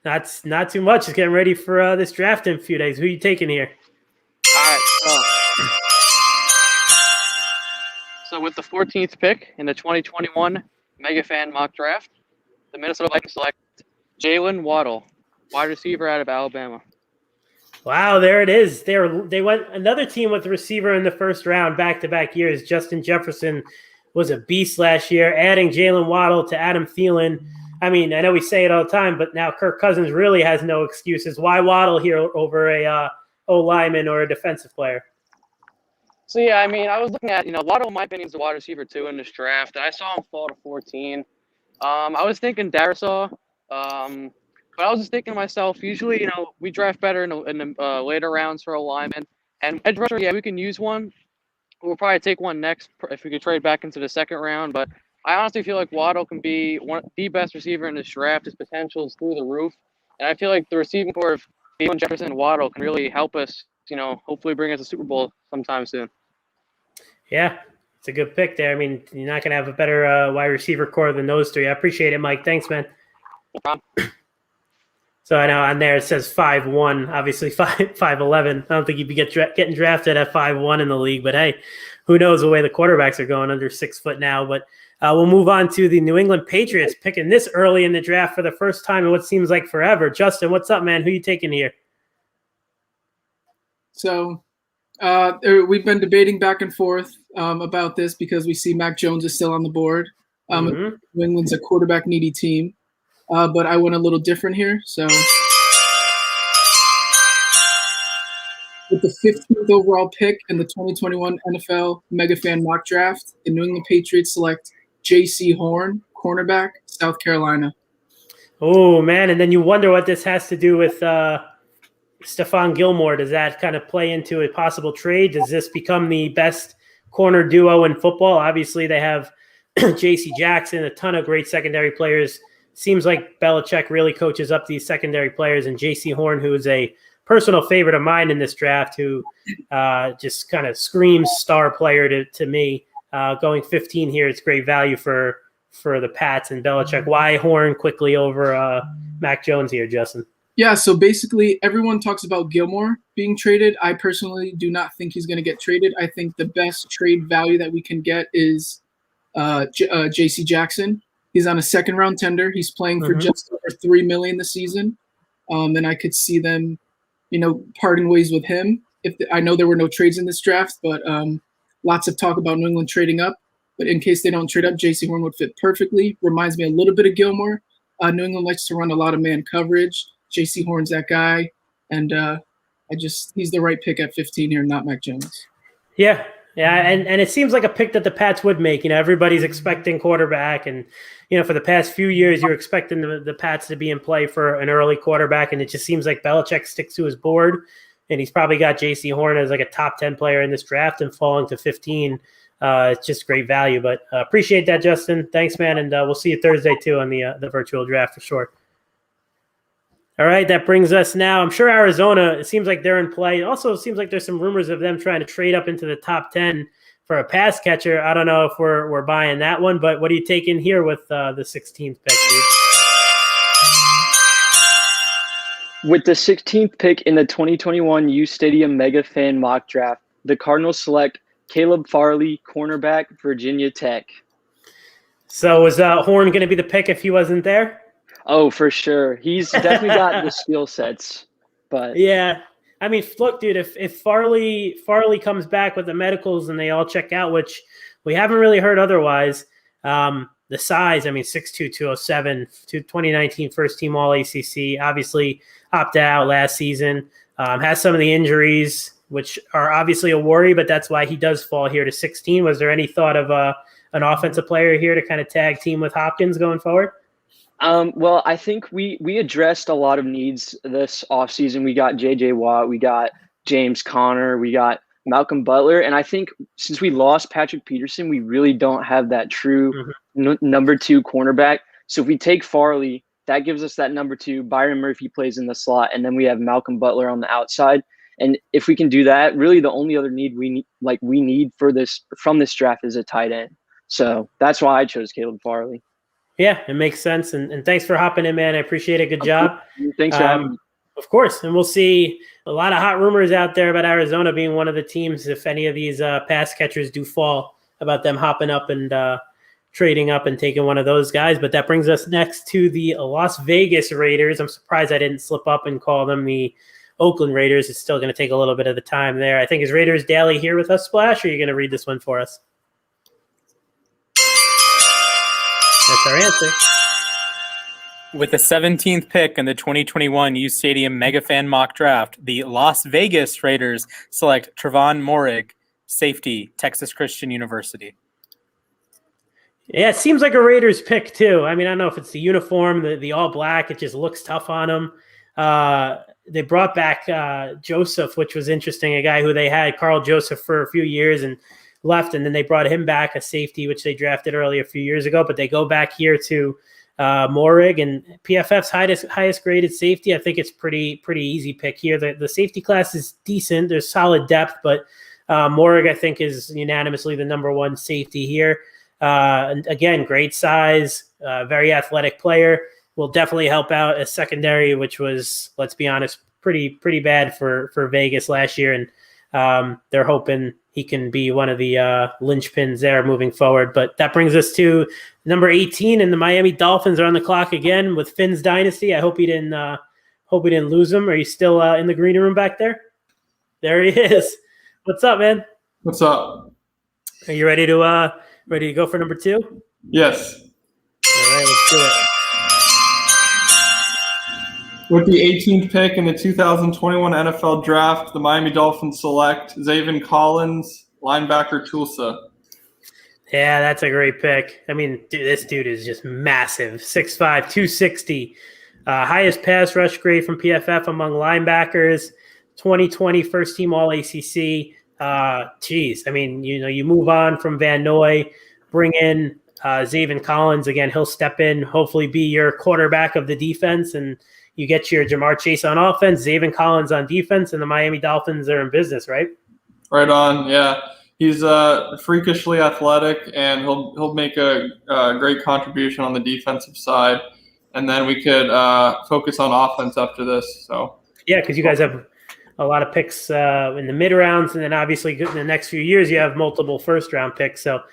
Speaker 1: That's not too much. Just getting ready for this draft in a few days. Who are you taking here?
Speaker 10: All right. So with the 14th pick in the 2021 MegaFan mock draft, the Minnesota Vikings select JAYLEN WADDLE, wide receiver out of Alabama.
Speaker 1: Wow, there it is. They went another team with a receiver in the first round back-to-back years. Justin Jefferson was a beast last year. Adding Jalen Waddle to Adam Thielen. I mean, I know we say it all the time, but now Kirk Cousins really has no excuses. Why Waddle here over a O-lineman or a defensive player?
Speaker 10: So, yeah, I mean, I was looking at, Waddle, in my opinion, is the wide receiver, too, in this draft, and I saw him fall to 14. I was thinking DARRISAW, but I was just thinking to myself, usually, we draft better in the later rounds for O-linemen. And edge rusher, yeah, we can use one. We'll probably take one next if we could trade back into the second round, but I honestly feel like Waddle can be the best receiver in this draft. His potential is through the roof. And I feel like the receiving core of Thielen, Jefferson, and Waddle can really help us, hopefully bring us a Super Bowl sometime soon.
Speaker 1: Yeah, it's a good pick there. I mean, you're not going to have a better wide receiver core than those three. I appreciate it, Mike. Thanks, man.
Speaker 10: No problem.
Speaker 1: So I know on there it says 5'1", obviously 5'11". I don't think you'd be getting drafted at 5'1" in the league, but hey, who knows the way the quarterbacks are going under 6 foot now. But we'll move on to the New England Patriots picking this early in the draft for the first time in what seems like forever. Justin, what's up, man? Who you taking here?
Speaker 11: So we've been debating back and forth about this because we see Mac Jones is still on the board. New England's a quarterback-needy team. But I went a little different here. So with the 15th overall pick in the 2021 NFL MegaFan mock draft, the New England Patriots select JC Horn, cornerback, South Carolina.
Speaker 1: Oh, man. And then you wonder what this has to do with Stephon Gilmore. Does that kind of play into a possible trade? Does this become the best corner duo in football? Obviously, they have J.C. Jackson, a ton of great secondary players. Seems like Belichick really coaches up these secondary players, and J.C. Horn, who is a personal favorite of mine in this draft, who just kind of screams star player to me. Going 15 here, it's great value for the Pats and Belichick. Why Horn quickly over Mac Jones here, Justin?
Speaker 11: Yeah, so basically everyone talks about Gilmore being traded. I personally do not think he's going to get traded. I think the best trade value that we can get is J.C. Jackson. He's on a second-round tender. He's playing for just over $3 million this season, and I could see them, parting ways with him. I know there were no trades in this draft, but lots of talk about New England trading up. But in case they don't trade up, J.C. Horn would fit perfectly. Reminds me a little bit of Gilmore. New England likes to run a lot of man coverage. J.C. Horn's that guy, and he's the right pick at 15 here, not Mac Jones.
Speaker 1: Yeah, and it seems like a pick that the Pats would make. Everybody's expecting quarterback, and for the past few years, you're expecting the Pats to be in play for an early quarterback, and it just seems like Belichick sticks to his board, and he's probably got J.C. Horn as like a top 10 player in this draft, and falling to 15. It's just great value. But appreciate that, Justin. Thanks, man, and we'll see you Thursday too on the virtual draft for sure. All right, that brings us now. I'm sure Arizona, it seems like they're in play. Also, it seems like there's some rumors of them trying to trade up into the top 10 for a pass catcher. I don't know if we're buying that one, but what are you taking here with the 16th pick, dude?
Speaker 12: With the 16th pick in the 2021 U Stadium MegaFan mock draft, the Cardinals select Caleb Farley, cornerback, Virginia Tech.
Speaker 1: So was Horn going to be the pick if he wasn't there?
Speaker 12: Oh, for sure. He's definitely got the skill sets. But
Speaker 1: yeah, I mean, look, dude, if Farley comes back with the medicals and they all check out, which we haven't really heard otherwise, the size, I mean, 6'2", 207, 2019 first team All ACC, obviously opted out last season, has some of the injuries, which are obviously a worry, but that's why he does fall here to 16. Was there any thought of an offensive player here to kind of tag team with Hopkins going forward?
Speaker 12: Well, I think we addressed a lot of needs this offseason. We got J.J. Watt, we got James Conner, we got Malcolm Butler, and I think since we lost Patrick Peterson, we really don't have that true number 2 cornerback. So if we take Farley, that gives us that number 2. Byron Murphy plays in the slot, and then we have Malcolm Butler on the outside. And if we can do that, really the only other need we need for this from this draft is a tight end. So that's why I chose Caleb Farley.
Speaker 1: Yeah, it makes sense. And thanks for hopping in, man. I appreciate it. Good job.
Speaker 12: Thanks for having me.
Speaker 1: Of course. And we'll see a lot of hot rumors out there about Arizona being one of the teams, if any of these pass catchers do fall, about them hopping up and trading up and taking one of those guys. But that brings us next to the Las Vegas Raiders. I'm surprised I didn't slip up and call them the Oakland Raiders. It's still going to take a little bit of the time there. I think is Raiders Daily here with us, Splash, or are you going to read this one for us? That's our answer.
Speaker 7: With the 17th pick in the 2021 uSTADIUM MegaFan mock draft, the Las Vegas Raiders select Trevon Moehrig, safety, Texas Christian University.
Speaker 1: Yeah, it seems like a Raiders pick too. I mean, I don't know if it's the uniform, the all black. It just looks tough on them. They brought back Joseph, which was interesting, a guy who they had, Carl Joseph, for a few years and left, and then they brought him back, a safety, which they drafted early a few years ago. But they go back here to Moehrig, and PFF's highest graded safety. I think it's pretty easy pick here. The safety class is decent. There's solid depth, but Moehrig, I think, is unanimously the number 1 safety here. And again, great size, very athletic player. Will definitely help out a secondary, which was, let's be honest, pretty bad for Vegas last year. And they're hoping he can be one of the linchpins there moving forward. But that brings us to number 18, and the Miami Dolphins are on the clock again with Finn's dynasty. I hope he didn't lose him. Are you still in the green room back there? There he is. What's up, man?
Speaker 6: What's up?
Speaker 1: Are you ready to go for number 2?
Speaker 6: Yes.
Speaker 1: All right, let's do it.
Speaker 6: With the 18th pick in the 2021 NFL Draft, the Miami Dolphins select ZAVEN Collins, linebacker, Tulsa.
Speaker 1: Yeah, that's a great pick. I mean, this dude is just massive. 6'5", 260. Highest pass rush grade from PFF among linebackers. 2020 first team All ACC. I mean, you move on from Van Noy, bring in ZAVEN Collins. Again, he'll step in, hopefully be your quarterback of the defense, and you get your Jamar Chase on offense, ZAVEN Collins on defense, and the Miami Dolphins are in business, right?
Speaker 6: Right on, yeah. He's freakishly athletic, and he'll make a great contribution on the defensive side. And then we could focus on offense after this. So
Speaker 1: yeah, because you guys have a lot of picks in the mid rounds, and then obviously in the next few years you have multiple first round picks. So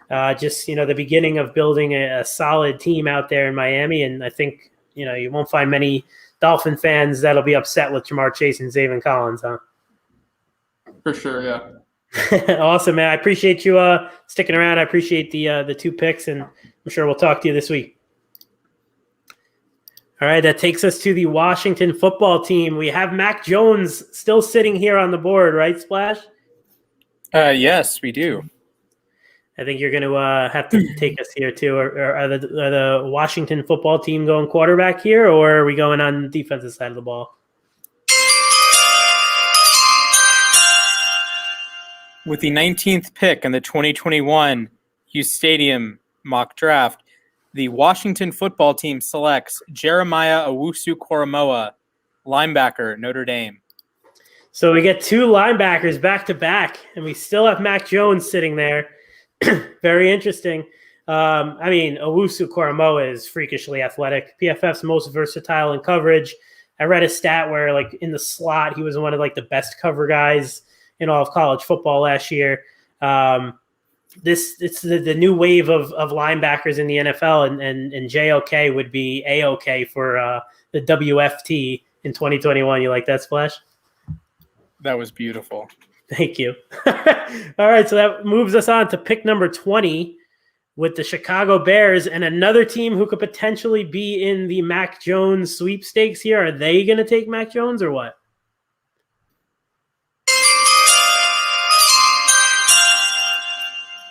Speaker 1: just the beginning of building a solid team out there in Miami, and I think you won't find many Dolphin fans that'll be upset with Jamar Chase and ZAVEN Collins, huh?
Speaker 6: For sure, yeah.
Speaker 1: Awesome, man. I appreciate you sticking around. I appreciate the 2 picks, and I'm sure we'll talk to you this week. All right, that takes us to the Washington football team. We have Mac Jones still sitting here on the board, right, Splash?
Speaker 7: Yes, we do.
Speaker 1: I think you're going to have to take us here too. Or are the Washington football team going quarterback here, or are we going on the defensive side of the ball?
Speaker 7: With the 19th pick in the 2021 uSTADIUM mock draft, the Washington football team selects Jeremiah Owusu-Koramoah, linebacker, Notre Dame.
Speaker 1: So we get two linebackers back to back, and we still have Mac Jones sitting there. Very interesting. I mean, Owusu Koromoa is freakishly athletic. PFF's most versatile in coverage. I read a stat where, like, in the slot, he was one of like the best cover guys in all of college football last year. It's the new wave of linebackers in the NFL, and JOK would be AOK for the WFT in 2021. You like that, Splash?
Speaker 7: That was beautiful.
Speaker 1: Thank you. All right, so that moves us on to pick number 20 with the Chicago Bears and another team who could potentially be in the Mac Jones sweepstakes here. Are they going to take Mac Jones or what?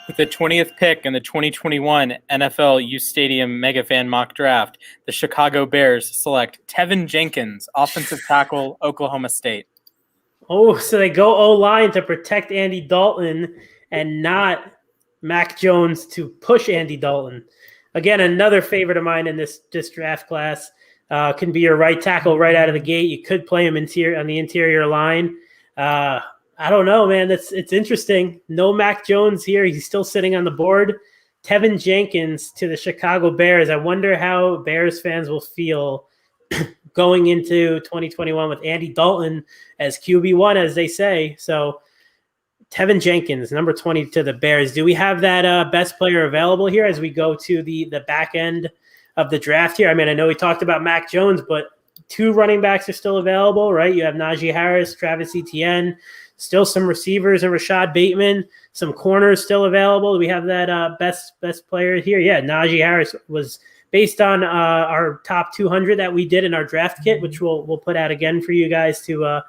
Speaker 7: With the 20th pick in the 2021 NFL U Stadium MegaFan mock draft, the Chicago Bears select TEVEN Jenkins, offensive tackle, Oklahoma State.
Speaker 1: Oh, so they go O-line to protect Andy Dalton and not Mac Jones to push Andy Dalton. Again, another favorite of mine in this draft class. Can be your right tackle right out of the gate. You could play him on the interior line. I don't know, man. It's interesting. No Mac Jones here. He's still sitting on the board. TEVEN Jenkins to the Chicago Bears. I wonder how Bears fans will feel going into 2021 with Andy Dalton as QB1, as they say. So TEVEN Jenkins, number 20 to the Bears. Do we have that best player available here as we go to the back end of the draft here? I mean, I know we talked about Mac Jones, but two running backs are still available, right? You have Najee Harris, Travis Etienne, still some receivers and Rashad Bateman, some corners still available. Do we have that best player here? Yeah, Najee Harris was based on our top 200 that we did in our draft kit, which we'll put out again for you guys to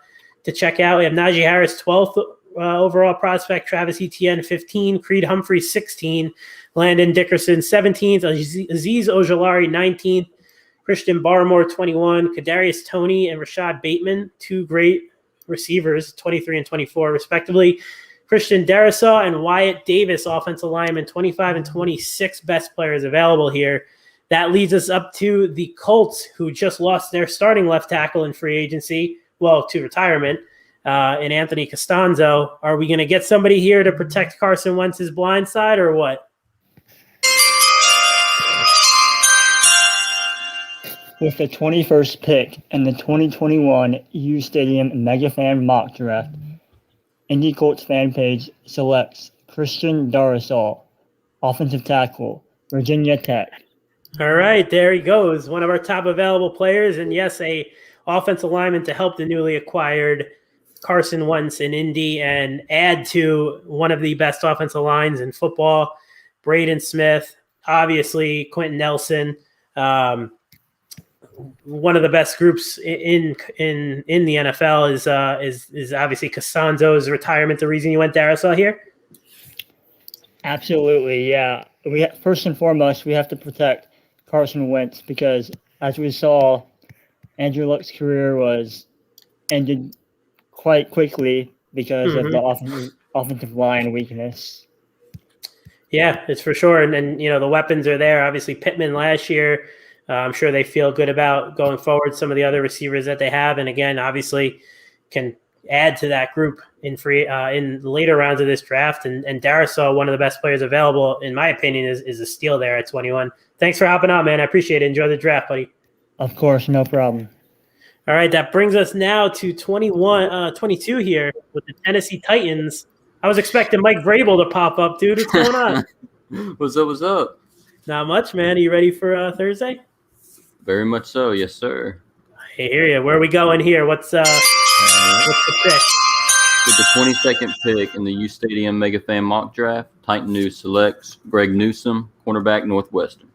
Speaker 1: check out. We have Najee Harris, 12th overall prospect, Travis Etienne, 15, Creed Humphrey, 16, Landon Dickerson, 17th, Azeez Ojulari, 19th, Christian Barmore, 21, Kadarius Toney and Rashad Bateman, two great receivers, 23 and 24 respectively. Christian Darrisaw and Wyatt Davis, offensive lineman, 25 and 26 best players available here. That leads us up to the Colts, who just lost their starting left tackle in free agency, well, to retirement, in Anthony Costanzo. Are we going to get somebody here to protect Carson Wentz's blind side or what?
Speaker 13: With the 21st pick in the 2021 U Stadium MegaFan mock draft, Indy Colts fan page selects Christian Darrisaw, offensive tackle, Virginia Tech.
Speaker 1: All right, there he goes. One of our top available players, and yes, a offensive lineman to help the newly acquired Carson Wentz in Indy and add to one of the best offensive lines in football. Braden Smith, obviously Quentin Nelson, one of the best groups in the NFL is obviously Costanzo's retirement. The reason you went Darrisaw here?
Speaker 13: Absolutely, yeah. First and foremost, we have to protect Carson Wentz because, as we saw, Andrew Luck's career ended quite quickly because of the offensive line weakness.
Speaker 1: Yeah, it's for sure. And the weapons are there. Obviously, Pittman last year. I'm sure they feel good about going forward. Some of the other receivers that they have, and again, obviously, can add to that group in later rounds of this draft. And Darrisaw, one of the best players available, in my opinion, is a steal there at 21. Thanks for hopping on, man. I appreciate it. Enjoy the draft, buddy.
Speaker 13: Of course, no problem.
Speaker 1: All right, that brings us now to 22 here with the Tennessee Titans. I was expecting Mike Vrabel to pop up, dude. What's going on?
Speaker 14: What's up? What's up?
Speaker 1: Not much, man. Are you ready for Thursday?
Speaker 14: Very much so, yes, sir.
Speaker 1: I hear you. Where are we going here? What's the pick?
Speaker 14: With the 22nd pick in the U Stadium MegaFan mock draft, Titan News selects Greg Newsome, cornerback, Northwestern.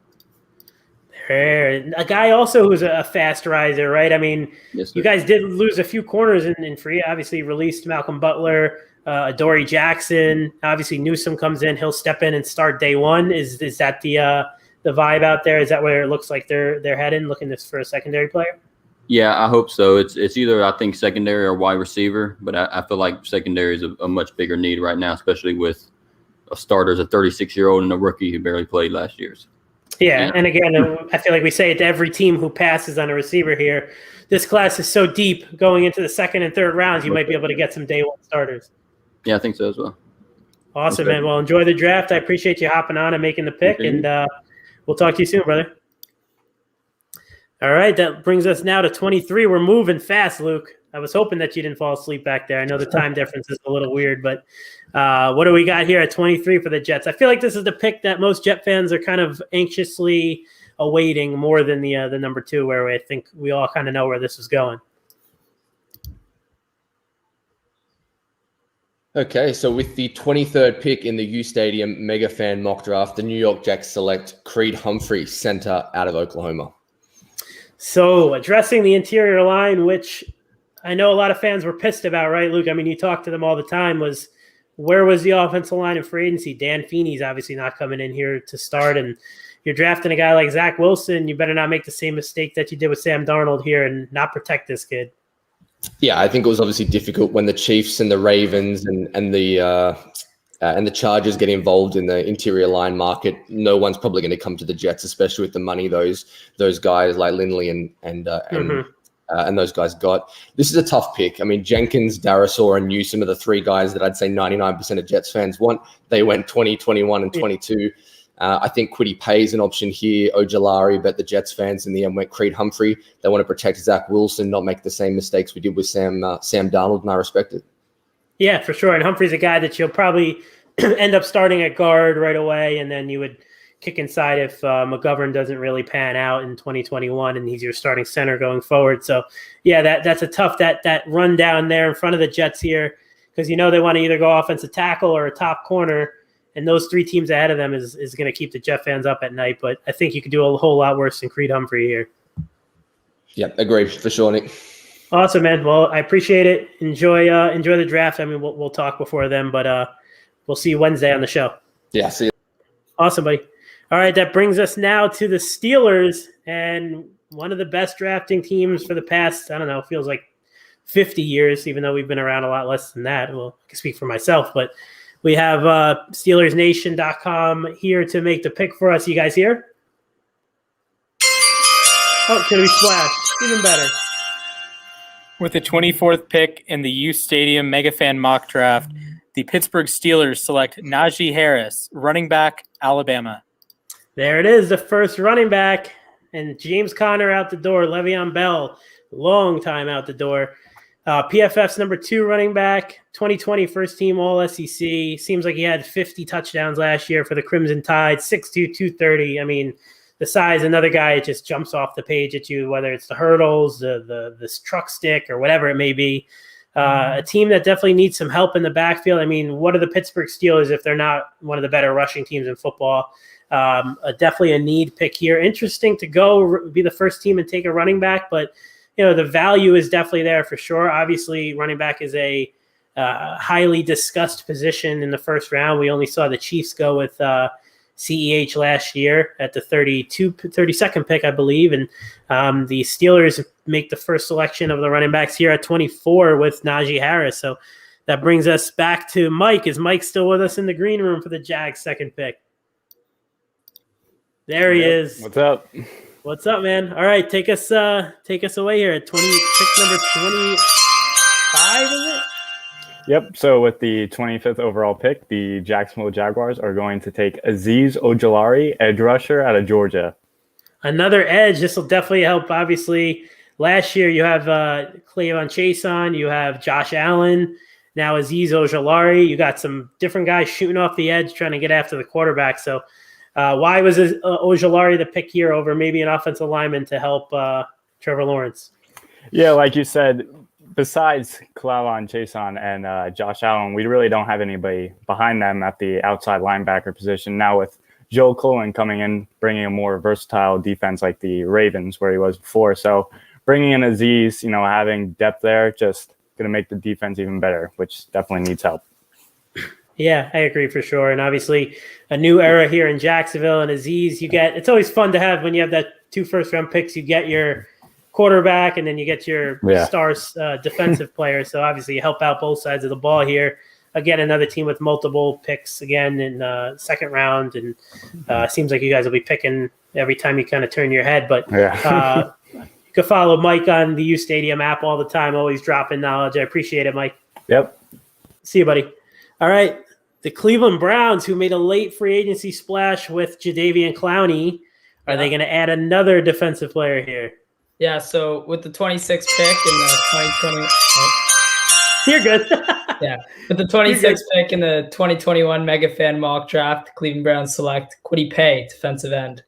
Speaker 1: A guy also who's a fast riser, right? I mean,
Speaker 14: yes,
Speaker 1: you guys did lose a few corners in free. Obviously, released Malcolm Butler, Adoree Jackson. Obviously, Newsome comes in. He'll step in and start day one. Is that the vibe out there? Is that where it looks like they're heading, looking for a secondary player?
Speaker 14: Yeah, I hope so. It's either, I think, secondary or wide receiver, but I feel like secondary is a much bigger need right now, especially with a starter as a 36-year-old and a rookie who barely played last year.
Speaker 1: Yeah, and again, I feel like we say it to every team who passes on a receiver here. This class is so deep going into the second and third rounds, you might be able to get some day one starters.
Speaker 14: Yeah, I think so as well.
Speaker 1: Awesome,
Speaker 14: Okay.
Speaker 1: man. Well, enjoy the draft. I appreciate you hopping on and making the pick, and we'll talk to you soon, brother. All right, that brings us now to 23. We're moving fast, Luke. I was hoping that you didn't fall asleep back there. I know the time difference is a little weird, but what do we got here at 23 for the Jets? I feel like this is the pick that most Jet fans are kind of anxiously awaiting more than the number 2, where I think we all kind of know where this is going.
Speaker 3: Okay, so with the 23rd pick in the U Stadium MegaFan mock draft, the New York Jets select Creed Humphrey, center out of Oklahoma.
Speaker 1: So addressing the interior line, which I know a lot of fans were pissed about, right, Luke? I mean, you talk to them all the time. Where was the offensive line in free agency? Dan Feeney's obviously not coming in here to start, and you're drafting a guy like Zach Wilson. You better not make the same mistake that you did with Sam Darnold here and not protect this kid.
Speaker 3: Yeah, I think it was obviously difficult when the Chiefs and the Ravens and the Chargers get involved in the interior line market. No one's probably going to come to the Jets, especially with the money those guys like Lindley and those guys got. This is a tough pick. I mean, Jenkins, DARRISAW, and NEWSOME are the 3 guys that I'd say 99% of Jets fans want. They went 20, 21, and 22. I think KWITY pays an option here, Ojulari, but the Jets fans in the end went Creed Humphrey. They want to protect Zach Wilson, not make the same mistakes we did with Sam Darnold, and I respect it. Yeah, for sure. And Humphrey's a guy that you'll probably end up starting at guard right away, and then you would kick inside if McGovern doesn't really pan out in 2021, and he's your starting center going forward. So, yeah, that's a tough that run down there in front of the Jets here, because they want to either go offensive tackle or a top corner. And those 3 teams ahead of them is going to keep the Jet fans up at night. But I think you could do a whole lot worse than Creed Humphrey here. Yeah, agreed for sure, Nick. Awesome, man. Well, I appreciate it. Enjoy the draft. I mean, we'll talk before then, but we'll see you Wednesday on the show. Yeah, see you. Awesome, buddy. All right, that brings us now to the Steelers, and one of the best drafting teams for the past, I don't know, feels like 50 years, even though we've been around a lot less than that. Well, I can speak for myself, but we have SteelersNation.com here to make the pick for us. You guys here? Oh, can we splash? Even better.
Speaker 7: With the 24th pick in the U Stadium MegaFan mock draft, the Pittsburgh Steelers select Najee Harris, running back, Alabama.
Speaker 1: There it is, the first running back. And James Conner out the door. Le'Veon Bell, long time out the door. PFF's number 2 running back, 2020 first team All SEC. Seems like he had 50 touchdowns last year for the Crimson Tide, 6'2", 230. I mean, the size, another guy just jumps off the page at you, whether it's the hurdles, this truck stick, or whatever it may be. A team that definitely needs some help in the backfield. I mean, what are the Pittsburgh Steelers if they're not one of the better rushing teams in football? Definitely a need pick here. Interesting to go be the first team and take a running back, but the value is definitely there for sure. Obviously, running back is a highly discussed position in the first round. We only saw the Chiefs go with CEH last year at the 32nd pick, I believe. And the Steelers make the first selection of the running backs here at 24 with Najee Harris. So that brings us back to Mike. Is Mike still with us in the green room for the Jags' second pick? There he is.
Speaker 2: What's up?
Speaker 1: What's up, man? All right, take us away here at pick number 25, is it?
Speaker 2: Yep. So with the 25th overall pick, the Jacksonville Jaguars are going to take Azeez Ojulari, edge rusher out of Georgia.
Speaker 1: Another edge. This will definitely help. Obviously, last year you have Clayvon Chason, you have Josh Allen, now Azeez Ojulari. You got some different guys shooting off the edge trying to get after the quarterback. So why was Ojulari the pick here over maybe an offensive lineman to help Trevor Lawrence?
Speaker 2: Yeah, like you said, besides Clayvon Chason and Josh Allen, we really don't have anybody behind them at the outside linebacker position. Now with Joel Cohen coming in, bringing a more versatile defense like the Ravens where he was before. So bringing in Azeez, having depth there, just going to make the defense even better, which definitely needs help.
Speaker 1: Yeah, I agree for sure. And obviously a new era here in Jacksonville and Azeez, it's always fun to have when you have that 2 first-round picks, you get your quarterback and then you get your stars defensive player. So obviously you help out both sides of the ball here. again, another team with multiple picks again in second round, and seems like you guys will be picking every time you kind of turn your head. But
Speaker 2: Yeah.
Speaker 1: you can follow Mike on the uSTADIUM app all the time, always dropping knowledge. I appreciate it, Mike.
Speaker 2: Yep.
Speaker 1: See you, buddy. All right. The Cleveland Browns, who made a late free agency splash with Jadeveon Clowney, are they going to add another defensive player here?
Speaker 15: Yeah, so with the 26th pick in the 2020,
Speaker 1: You're good.
Speaker 15: yeah, with the 26th pick in the 2021 MegaFan mock draft, Cleveland Browns select KWITY PAYE, defensive end.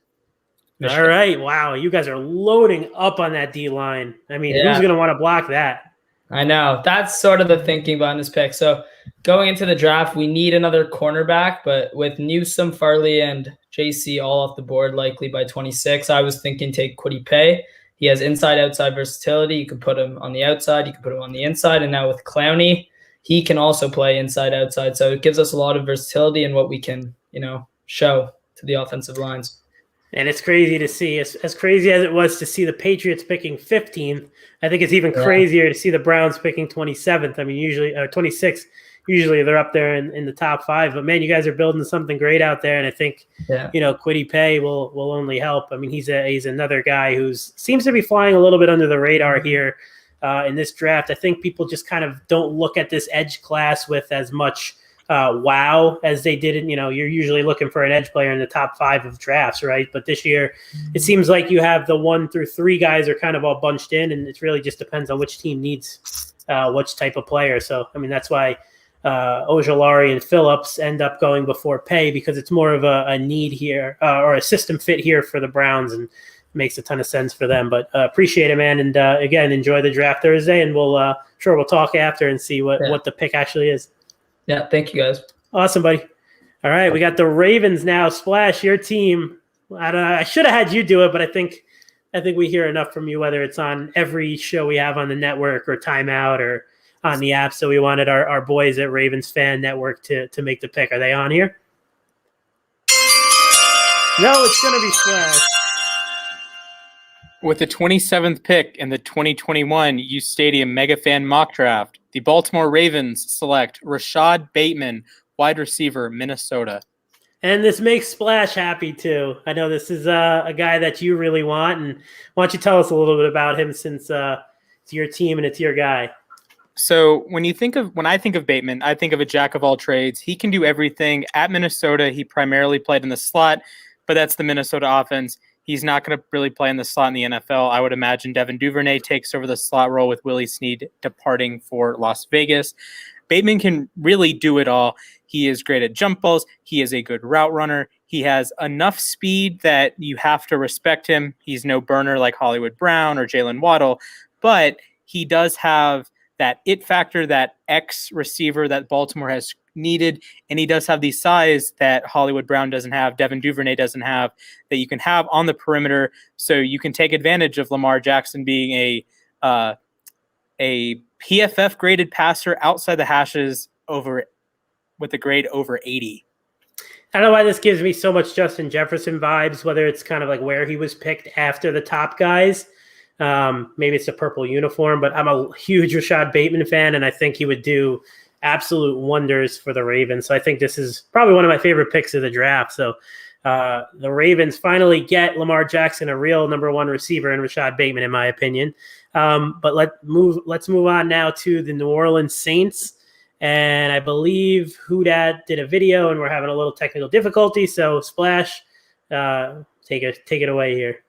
Speaker 1: All right. Wow. You guys are loading up on that D line. I mean,
Speaker 15: Yeah.
Speaker 1: who's going to want to block that?
Speaker 15: I know. That's sort of the thinking behind this pick. So going into the draft, we need another cornerback, but with NEWSOME, FARLEY, and JAYCEE all off the board likely by 26, I was thinking take KWITY PAYE. He has inside-outside versatility. You can put him on the outside. You can put him on the inside. And now with Clowney, he can also play inside-outside. So it gives us a lot of versatility in what we can, show to the offensive lines.
Speaker 1: And it's crazy to see, as crazy as it was to see the Patriots picking 15th, I think it's even crazier to see the Browns picking 27th. I mean, usually, 26th, usually they're up there in the top 5. But, man, you guys are building something great out there. And I think, KWITY PAYE will only help. I mean, he's another guy who seems to be flying a little bit under the radar here in this draft. I think people just kind of don't look at this edge class with as much wow as they did. You're usually looking for an edge player in the top 5 of drafts, right? But this year, it seems like you have the 1 through 3 guys are kind of all bunched in, and it really just depends on which team needs which type of player. So, I mean, that's why Ojulari and Phillips end up going before PAYE, because it's more of a need here or a system fit here for the Browns, and makes a ton of sense for them. But appreciate it, man. And again, enjoy the draft Thursday, and we'll talk after and see what the pick actually is.
Speaker 15: Yeah, thank you, guys.
Speaker 1: Awesome, buddy. All right, we got the Ravens now. Splash, your team. I don't know. I should have had you do it, but I think we hear enough from you, whether it's on every show we have on the network or Timeout or on the app. So we wanted our boys at Ravens Fan Network to make the pick. Are they on here? No, it's going to be Splash.
Speaker 7: With the 27th pick in the 2021 uSTADIUM MegaFan mock draft, the Baltimore Ravens select Rashod Bateman, wide receiver, Minnesota.
Speaker 1: And this makes Splash happy too. I know this is a guy that you really want. And why don't you tell us a little bit about him, since it's your team and it's your guy?
Speaker 7: So when I think of Bateman, I think of a jack of all trades. He can do everything. At Minnesota, he primarily played in the slot, but that's the Minnesota offense. He's not going to really play in the slot in the NFL. I would imagine Devin Duvernay takes over the slot role with Willie Snead departing for Las Vegas. Bateman can really do it all. He is great at jump balls. He is a good route runner. He has enough speed that you have to respect him. He's no burner like Hollywood Brown or Jalen Waddle, but he does have that it factor, that X receiver that Baltimore has needed, and he does have the size that Hollywood Brown doesn't have, Devin Duvernay doesn't have, that you can have on the perimeter, so you can take advantage of Lamar Jackson being a PFF graded passer outside the hashes with a grade over 80.
Speaker 1: I don't know why this gives me so much Justin Jefferson vibes, whether it's kind of like where he was picked after the top guys. Maybe it's a purple uniform, but I'm a huge Rashod Bateman fan, and I think he would do absolute wonders for the Ravens. So I think this is probably one of my favorite picks of the draft. So the Ravens finally get Lamar Jackson, a real number 1 receiver, in Rashod Bateman, in my opinion. But let's move on now to the New Orleans Saints. And I believe Hudat did a video, and we're having a little technical difficulty. So Splash, take it away here.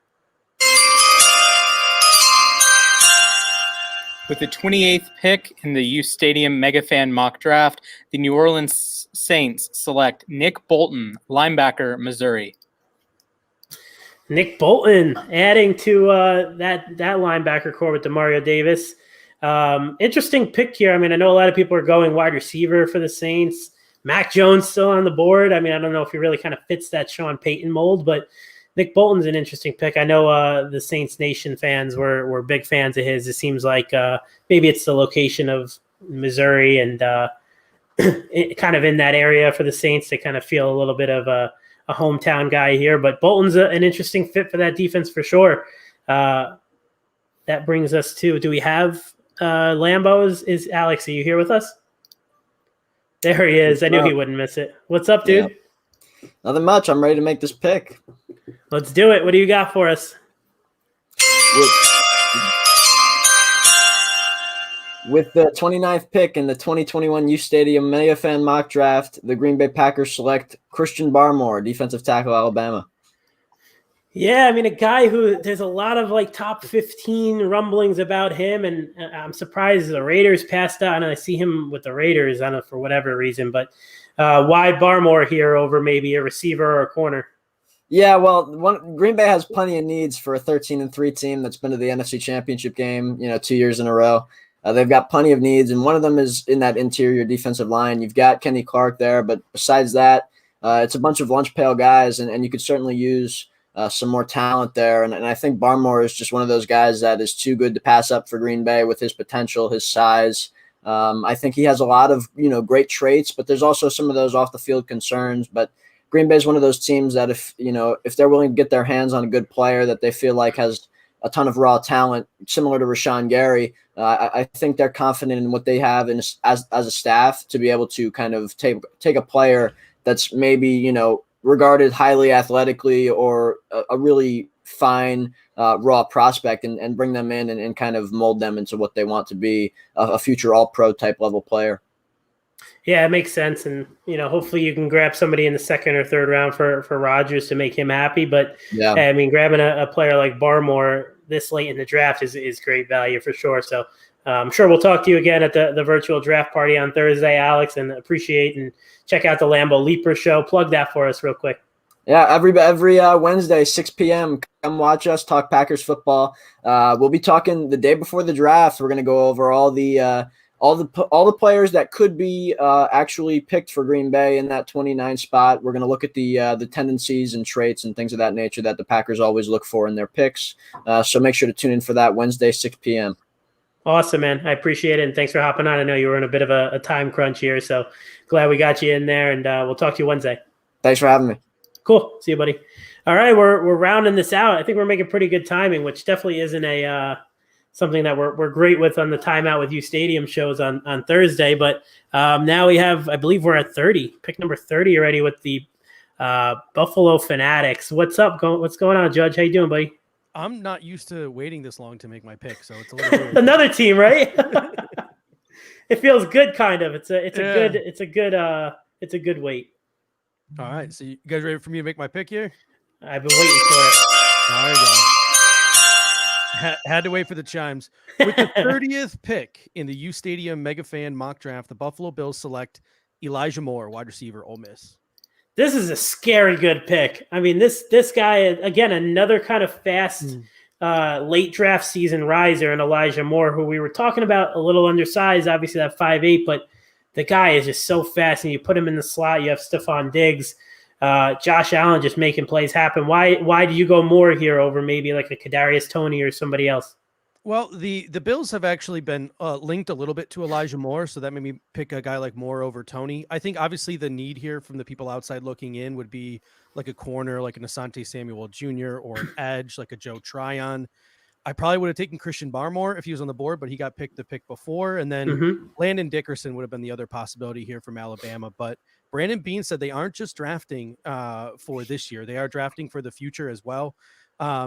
Speaker 7: With the 28th pick in the uSTADIUM MegaFan mock draft, the New Orleans Saints select Nick Bolton, linebacker, Missouri.
Speaker 1: Nick Bolton adding to that linebacker core with Demario Davis. Interesting pick here. I mean, I know a lot of people are going wide receiver for the Saints. Mac Jones still on the board. I mean, I don't know if he really kind of fits that Sean Payton mold, but Nick Bolton's an interesting pick. I know the Saints Nation fans were big fans of his. It seems like maybe it's the location of Missouri and kind of in that area for the Saints. They kind of feel a little bit of a hometown guy here. But Bolton's an interesting fit for that defense for sure. That brings us to, do we have Lambo? Is Alex, are you here with us? There he is. I knew he wouldn't miss it. What's up, dude?
Speaker 16: Yeah. Nothing much. I'm ready to make this pick.
Speaker 1: Let's do it. What do you got for us?
Speaker 16: With the 29th pick in the 2021 uSTADIUM MegaFan mock draft, the Green Bay Packers select Christian Barmore, defensive tackle, Alabama.
Speaker 1: Yeah, I mean, a guy who there's a lot of like top 15 rumblings about him, and I'm surprised the Raiders passed on. And I see him with the Raiders, I don't know, for whatever reason, but why Barmore here over maybe a receiver or a corner?
Speaker 16: Yeah, well, Green Bay has plenty of needs for a 13-3 team that's been to the NFC Championship game, 2 years in a row. They've got plenty of needs, and one of them is in that interior defensive line. You've got Kenny Clark there, but besides that, it's a bunch of lunch pail guys, and you could certainly use some more talent there. And I think Barmore is just one of those guys that is too good to pass up for Green Bay with his potential, his size. I think he has a lot of great traits, but there's also some of those off the field concerns. But Green Bay is one of those teams that if they're willing to get their hands on a good player that they feel like has a ton of raw talent, similar to Rashawn Gary, I think they're confident in what they have as a staff to be able to kind of take a player that's maybe, regarded highly athletically or a really fine raw prospect and bring them in and kind of mold them into what they want to be, a future all-pro type level player.
Speaker 1: Yeah, it makes sense. And, hopefully you can grab somebody in the second or third round for Rodgers to make him happy. But,
Speaker 16: yeah,
Speaker 1: I mean, grabbing a player like Barmore this late in the draft is great value for sure. So I'm sure we'll talk to you again at the virtual draft party on Thursday, Alex, and appreciate and check out the Lambeau Leaper show. Plug that for us real quick.
Speaker 16: Yeah, every Wednesday, 6 p.m., come watch us talk Packers football. We'll be talking the day before the draft. We're going to go over all the players that could be actually picked for Green Bay in that 29 spot. We're going to look at the tendencies and traits and things of that nature that the Packers always look for in their picks. So make sure to tune in for that Wednesday, 6 p.m.
Speaker 1: Awesome, man. I appreciate it, and thanks for hopping on. I know you were in a bit of a time crunch here, so glad we got you in there, and we'll talk to you Wednesday.
Speaker 16: Thanks for having me.
Speaker 1: Cool. See you, buddy. All right, we're rounding this out. I think we're making pretty good timing, which definitely isn't something that we're great with on the Timeout with uSTADIUM shows on Thursday. But now we have, I believe we're at 30, pick number 30 already with the Buffalo Fanatics. What's up? What's going on, Judge? How you doing, buddy?
Speaker 17: I'm not used to waiting this long to make my pick, so it's a little weird.
Speaker 1: Another team, right? It feels good, kind of. It's a good wait.
Speaker 17: All right, so you guys ready for me to make my pick here?
Speaker 1: I've been waiting for it.
Speaker 17: There we go. Had to wait for the chimes. With the 30th pick in the uSTADIUM MegaFan mock draft, the Buffalo Bills select Elijah Moore, wide receiver, Ole Miss.
Speaker 1: This is a scary good pick. I mean, this guy, again, another kind of fast late draft season riser in Elijah Moore, who we were talking about, a little undersized, obviously that 5'8", but the guy is just so fast, and you put him in the slot. You have Stephon Diggs, Josh Allen just making plays happen. Why do you go Moore here over maybe like a Kadarius Toney or somebody else?
Speaker 17: Well, the Bills have actually been linked a little bit to Elijah Moore, so that made me pick a guy like Moore over Toney. I think obviously the need here from the people outside looking in would be like a corner, like an Asante Samuel Jr. or an edge, like a Joe Tryon. I probably would have taken Christian Barmore if he was on the board, but he got picked the pick before. And then Landon Dickerson would have been the other possibility here from Alabama. But Brandon Beane said they aren't just drafting for this year. They are drafting for the future as well.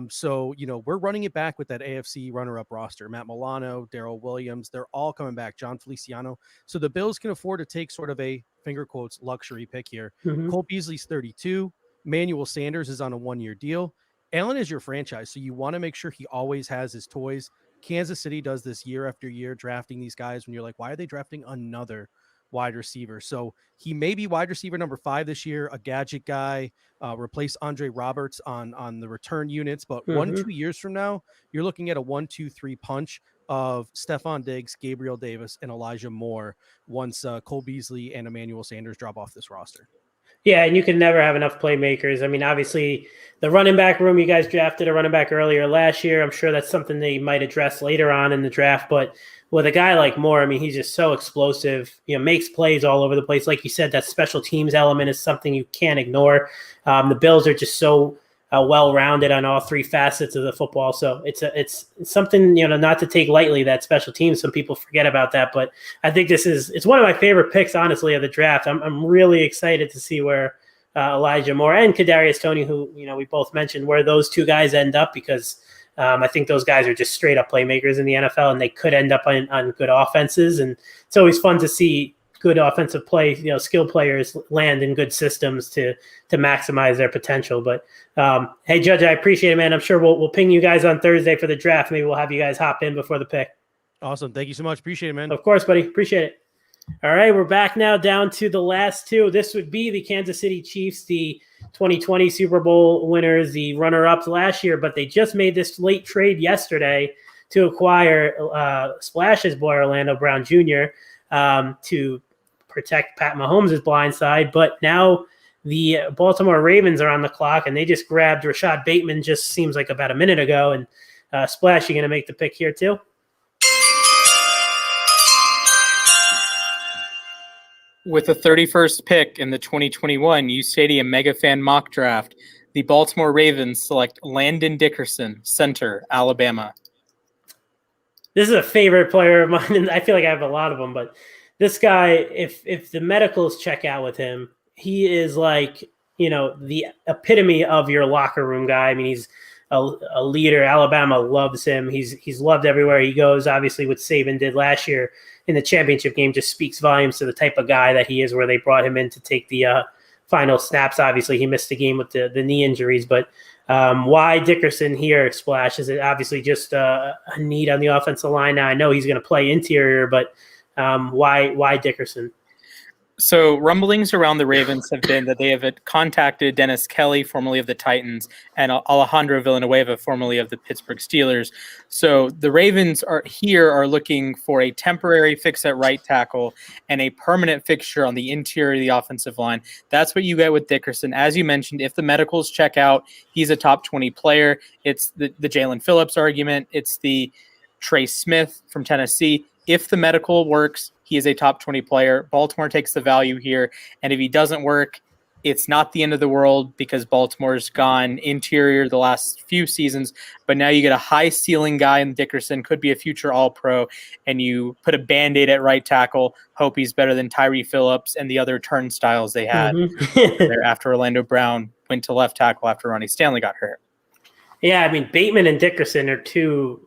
Speaker 17: So, we're running it back with that AFC runner-up roster. Matt Milano, Darrell Williams, they're all coming back. John Feliciano. So the Bills can afford to take sort of a, finger quotes, luxury pick here. Cole Beasley's 32. Manuel Sanders is on a one-year deal. Allen is your franchise, so you want to make sure he always has his toys. Kansas City does this year after year, drafting these guys when you're like, why are they drafting another wide receiver? So he may be wide receiver number 5 this year, a gadget guy, replace Andre Roberts on the return units. But 1-2 years from now, you're looking at a 1-2-3 punch of Stephon Diggs, Gabriel Davis, and Elijah Moore once Cole Beasley and Emmanuel Sanders drop off this roster.
Speaker 1: Yeah, and you can never have enough playmakers. I mean, obviously, the running back room, you guys drafted a running back earlier last year. I'm sure that's something they might address later on in the draft. But with a guy like Moore, I mean, he's just so explosive, makes plays all over the place. Like you said, that special teams element is something you can't ignore. The Bills are just so well-rounded on all three facets of the football. So it's something, not to take lightly, that special teams. Some people forget about that, but I think it's one of my favorite picks, honestly, of the draft. I'm really excited to see where Elijah Moore and Kadarius Toney, who, we both mentioned, where those two guys end up, because I think those guys are just straight up playmakers in the NFL, and they could end up on good offenses. And it's always fun to see good offensive play, skilled players land in good systems to maximize their potential. But hey, Judge, I appreciate it, man. I'm sure we'll ping you guys on Thursday for the draft. Maybe we'll have you guys hop in before the pick.
Speaker 17: Awesome. Thank you so much. Appreciate it, man.
Speaker 1: Of course, buddy. Appreciate it. All right, we're back now down to the last two. This would be the Kansas City Chiefs, the 2020 Super Bowl winners, the runner-ups last year, but they just made this late trade yesterday to acquire Splash's boy, Orlando Brown Jr., to protect Pat Mahomes' blind side. But now the Baltimore Ravens are on the clock, and they just grabbed Rashad Bateman, just seems like about a minute ago. And Splash, you going to make the pick here too?
Speaker 7: With the 31st pick in the 2021 uSTADIUM MegaFan mock draft, the Baltimore Ravens select Landon Dickerson, center, Alabama.
Speaker 1: This is a favorite player of mine, and I feel like I have a lot of them, but this guy, if the medicals check out with him, he is like, the epitome of your locker room guy. I mean, he's a leader. Alabama loves him. He's loved everywhere he goes. Obviously, what Saban did last year in the championship game just speaks volumes to the type of guy that he is, where they brought him in to take the final snaps. Obviously, he missed the game with the knee injuries, but why Dickerson here, Splash? Is it obviously just a need on the offensive line? Now, I know he's going to play interior, but why Dickerson?
Speaker 7: So rumblings around the Ravens have been that they have contacted Dennis Kelly, formerly of the Titans, and Alejandro Villanueva, formerly of the Pittsburgh Steelers. So the Ravens are looking for a temporary fix at right tackle and a permanent fixture on the interior of the offensive line. That's what you get with Dickerson. As you mentioned, if the medicals check out, he's a top 20 player. It's the Jalen Phillips argument. It's the Trey Smith from Tennessee. If the medical works, he is a top 20 player. Baltimore takes the value here. And if he doesn't work, it's not the end of the world, because Baltimore's gone interior the last few seasons. But now you get a high ceiling guy in Dickerson, could be a future All-Pro, and you put a Band-Aid at right tackle, hope he's better than Tyree Phillips and the other turnstiles they had there after Orlando Brown went to left tackle after Ronnie Stanley got hurt.
Speaker 1: Yeah, I mean, Bateman and Dickerson are two,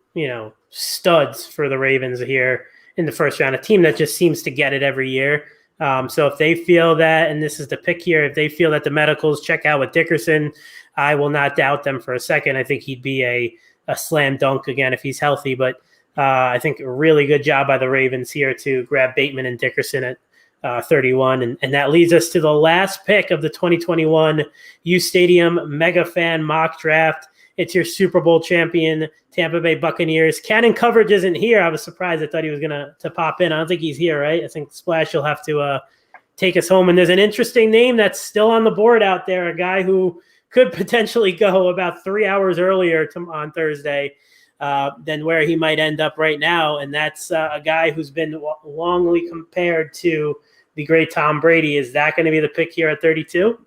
Speaker 1: studs for the Ravens here in the first round, a team that just seems to get it every year. So if they feel that, and this is the pick here, if they feel that the medicals check out with Dickerson, I will not doubt them for a second. I think he'd be a slam dunk again if he's healthy. But I think a really good job by the Ravens here to grab Bateman and Dickerson at 31. And that leads us to the last pick of the 2021 uSTADIUM MegaFan mock draft. It's your Super Bowl champion, Tampa Bay Buccaneers. Cannon Coverage isn't here. I was surprised. I thought he was going to pop in. I don't think he's here, right? I think Splash will have to take us home. And there's an interesting name that's still on the board out there, a guy who could potentially go about 3 hours earlier on Thursday than where he might end up right now. And that's a guy who's been longly compared to the great Tom Brady. Is that going to be the pick here at 32?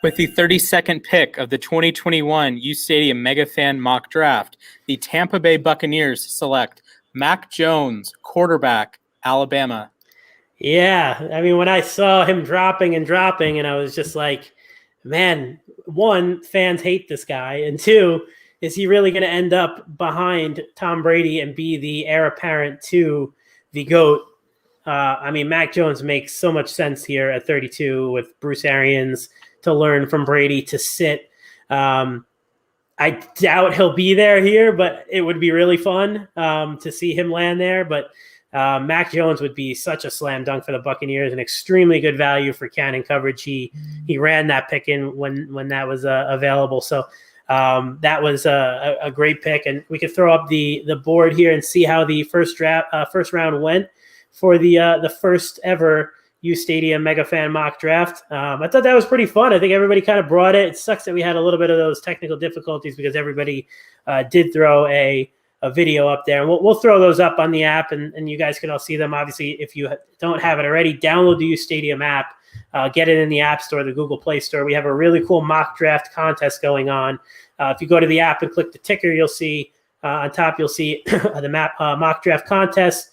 Speaker 7: With the 32nd pick of the 2021 uSTADIUM MegaFan mock draft, the Tampa Bay Buccaneers select Mac Jones, quarterback, Alabama.
Speaker 1: Yeah, I mean, when I saw him dropping, and I was just like, man, one, fans hate this guy, and two, is he really going to end up behind Tom Brady and be the heir apparent to the GOAT? I mean, Mac Jones makes so much sense here at 32 with Bruce Arians to learn from Brady to sit. I doubt he'll be there here, but it would be really fun to see him land there. But Mac Jones would be such a slam dunk for the Buccaneers, an extremely good value for Cannon Coverage. He ran that pick in when that was available. So that was a great pick. And we could throw up the board here and see how the first round went for the first ever uSTADIUM MegaFan mock draft. I thought that was pretty fun. I think everybody kind of brought it. It sucks that we had a little bit of those technical difficulties because everybody did throw a video up there. And we'll throw those up on the app, and you guys can all see them. Obviously, if you don't have it already, download the uSTADIUM app. get it in the App Store, the Google Play Store. We have a really cool mock draft contest going on. If you go to the app and click the ticker, you'll see on top, you'll see the mock draft contest.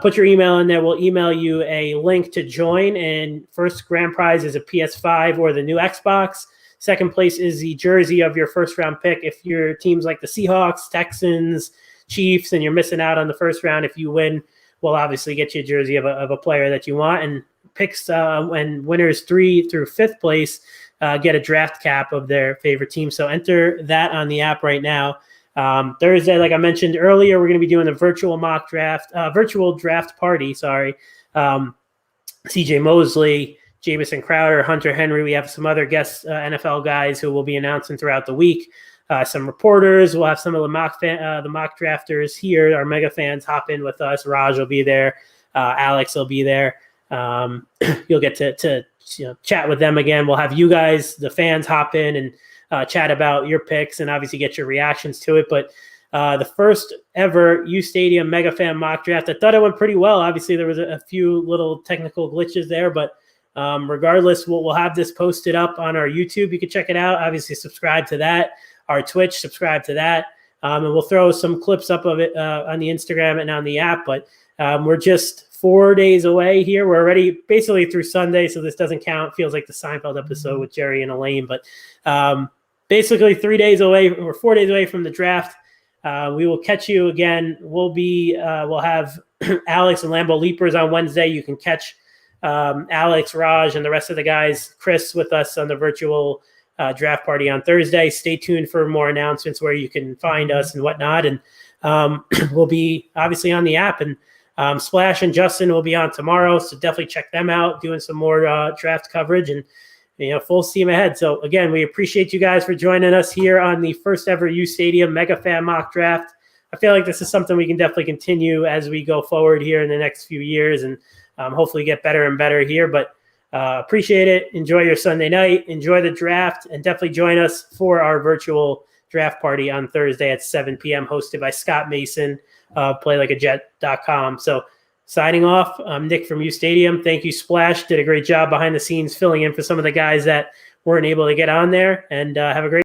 Speaker 1: Put your email in there. We'll email you a link to join. And first grand prize is a PS5 or the new Xbox. Second place is the jersey of your first round pick. If your team's like the Seahawks, Texans, Chiefs, and you're missing out on the first round, if you win, we'll obviously get you a jersey of a player that you want. And picks and winners 3 through 5th place get a draft cap of their favorite team. So enter that on the app right now. Thursday, like I mentioned earlier, we're going to be doing a virtual mock draft, virtual draft party. Sorry. CJ Mosley, Jamison Crowder, Hunter Henry. We have some other guest NFL guys who will be announcing throughout the week. Some reporters. We'll have some of the mock drafters here. Our mega fans hop in with us. Raj will be there. Alex will be there. You'll get to chat with them again. We'll have you guys, the fans, hop in and chat about your picks and obviously get your reactions to it. But the first ever uSTADIUM MegaFan mock draft, I thought it went pretty well. Obviously, there was a few little technical glitches there, but regardless, we'll have this posted up on our YouTube. You can check it out. Obviously, subscribe to that. Our Twitch, subscribe to that. And we'll throw some clips up of it on the Instagram and on the app. But we're just 4 days away here. We're already basically through Sunday, so this doesn't count. Feels like the Seinfeld episode with Jerry and Elaine. But basically 3 days away or 4 days away from the draft. We will catch you again. We'll have Alex and Lambo Leapers on Wednesday. You can catch Alex, Raj, and the rest of the guys, Chris, with us on the virtual draft party on Thursday. Stay tuned for more announcements where you can find us and whatnot. And we'll be obviously on the app. And Splash and Justin will be on tomorrow, so definitely check them out, doing some more draft coverage and full steam ahead. So again, we appreciate you guys for joining us here on the first ever uSTADIUM MegaFan mock draft. I feel like this is something we can definitely continue as we go forward here in the next few years and hopefully get better and better here. But appreciate it. Enjoy your Sunday night. Enjoy the draft, and definitely join us for our virtual draft party on Thursday at 7 p.m. hosted by Scott Mason, playlikeajet.com. So signing off, I'm Nick from uSTADIUM. Thank you, Splash. Did a great job behind the scenes filling in for some of the guys that weren't able to get on there. And have a great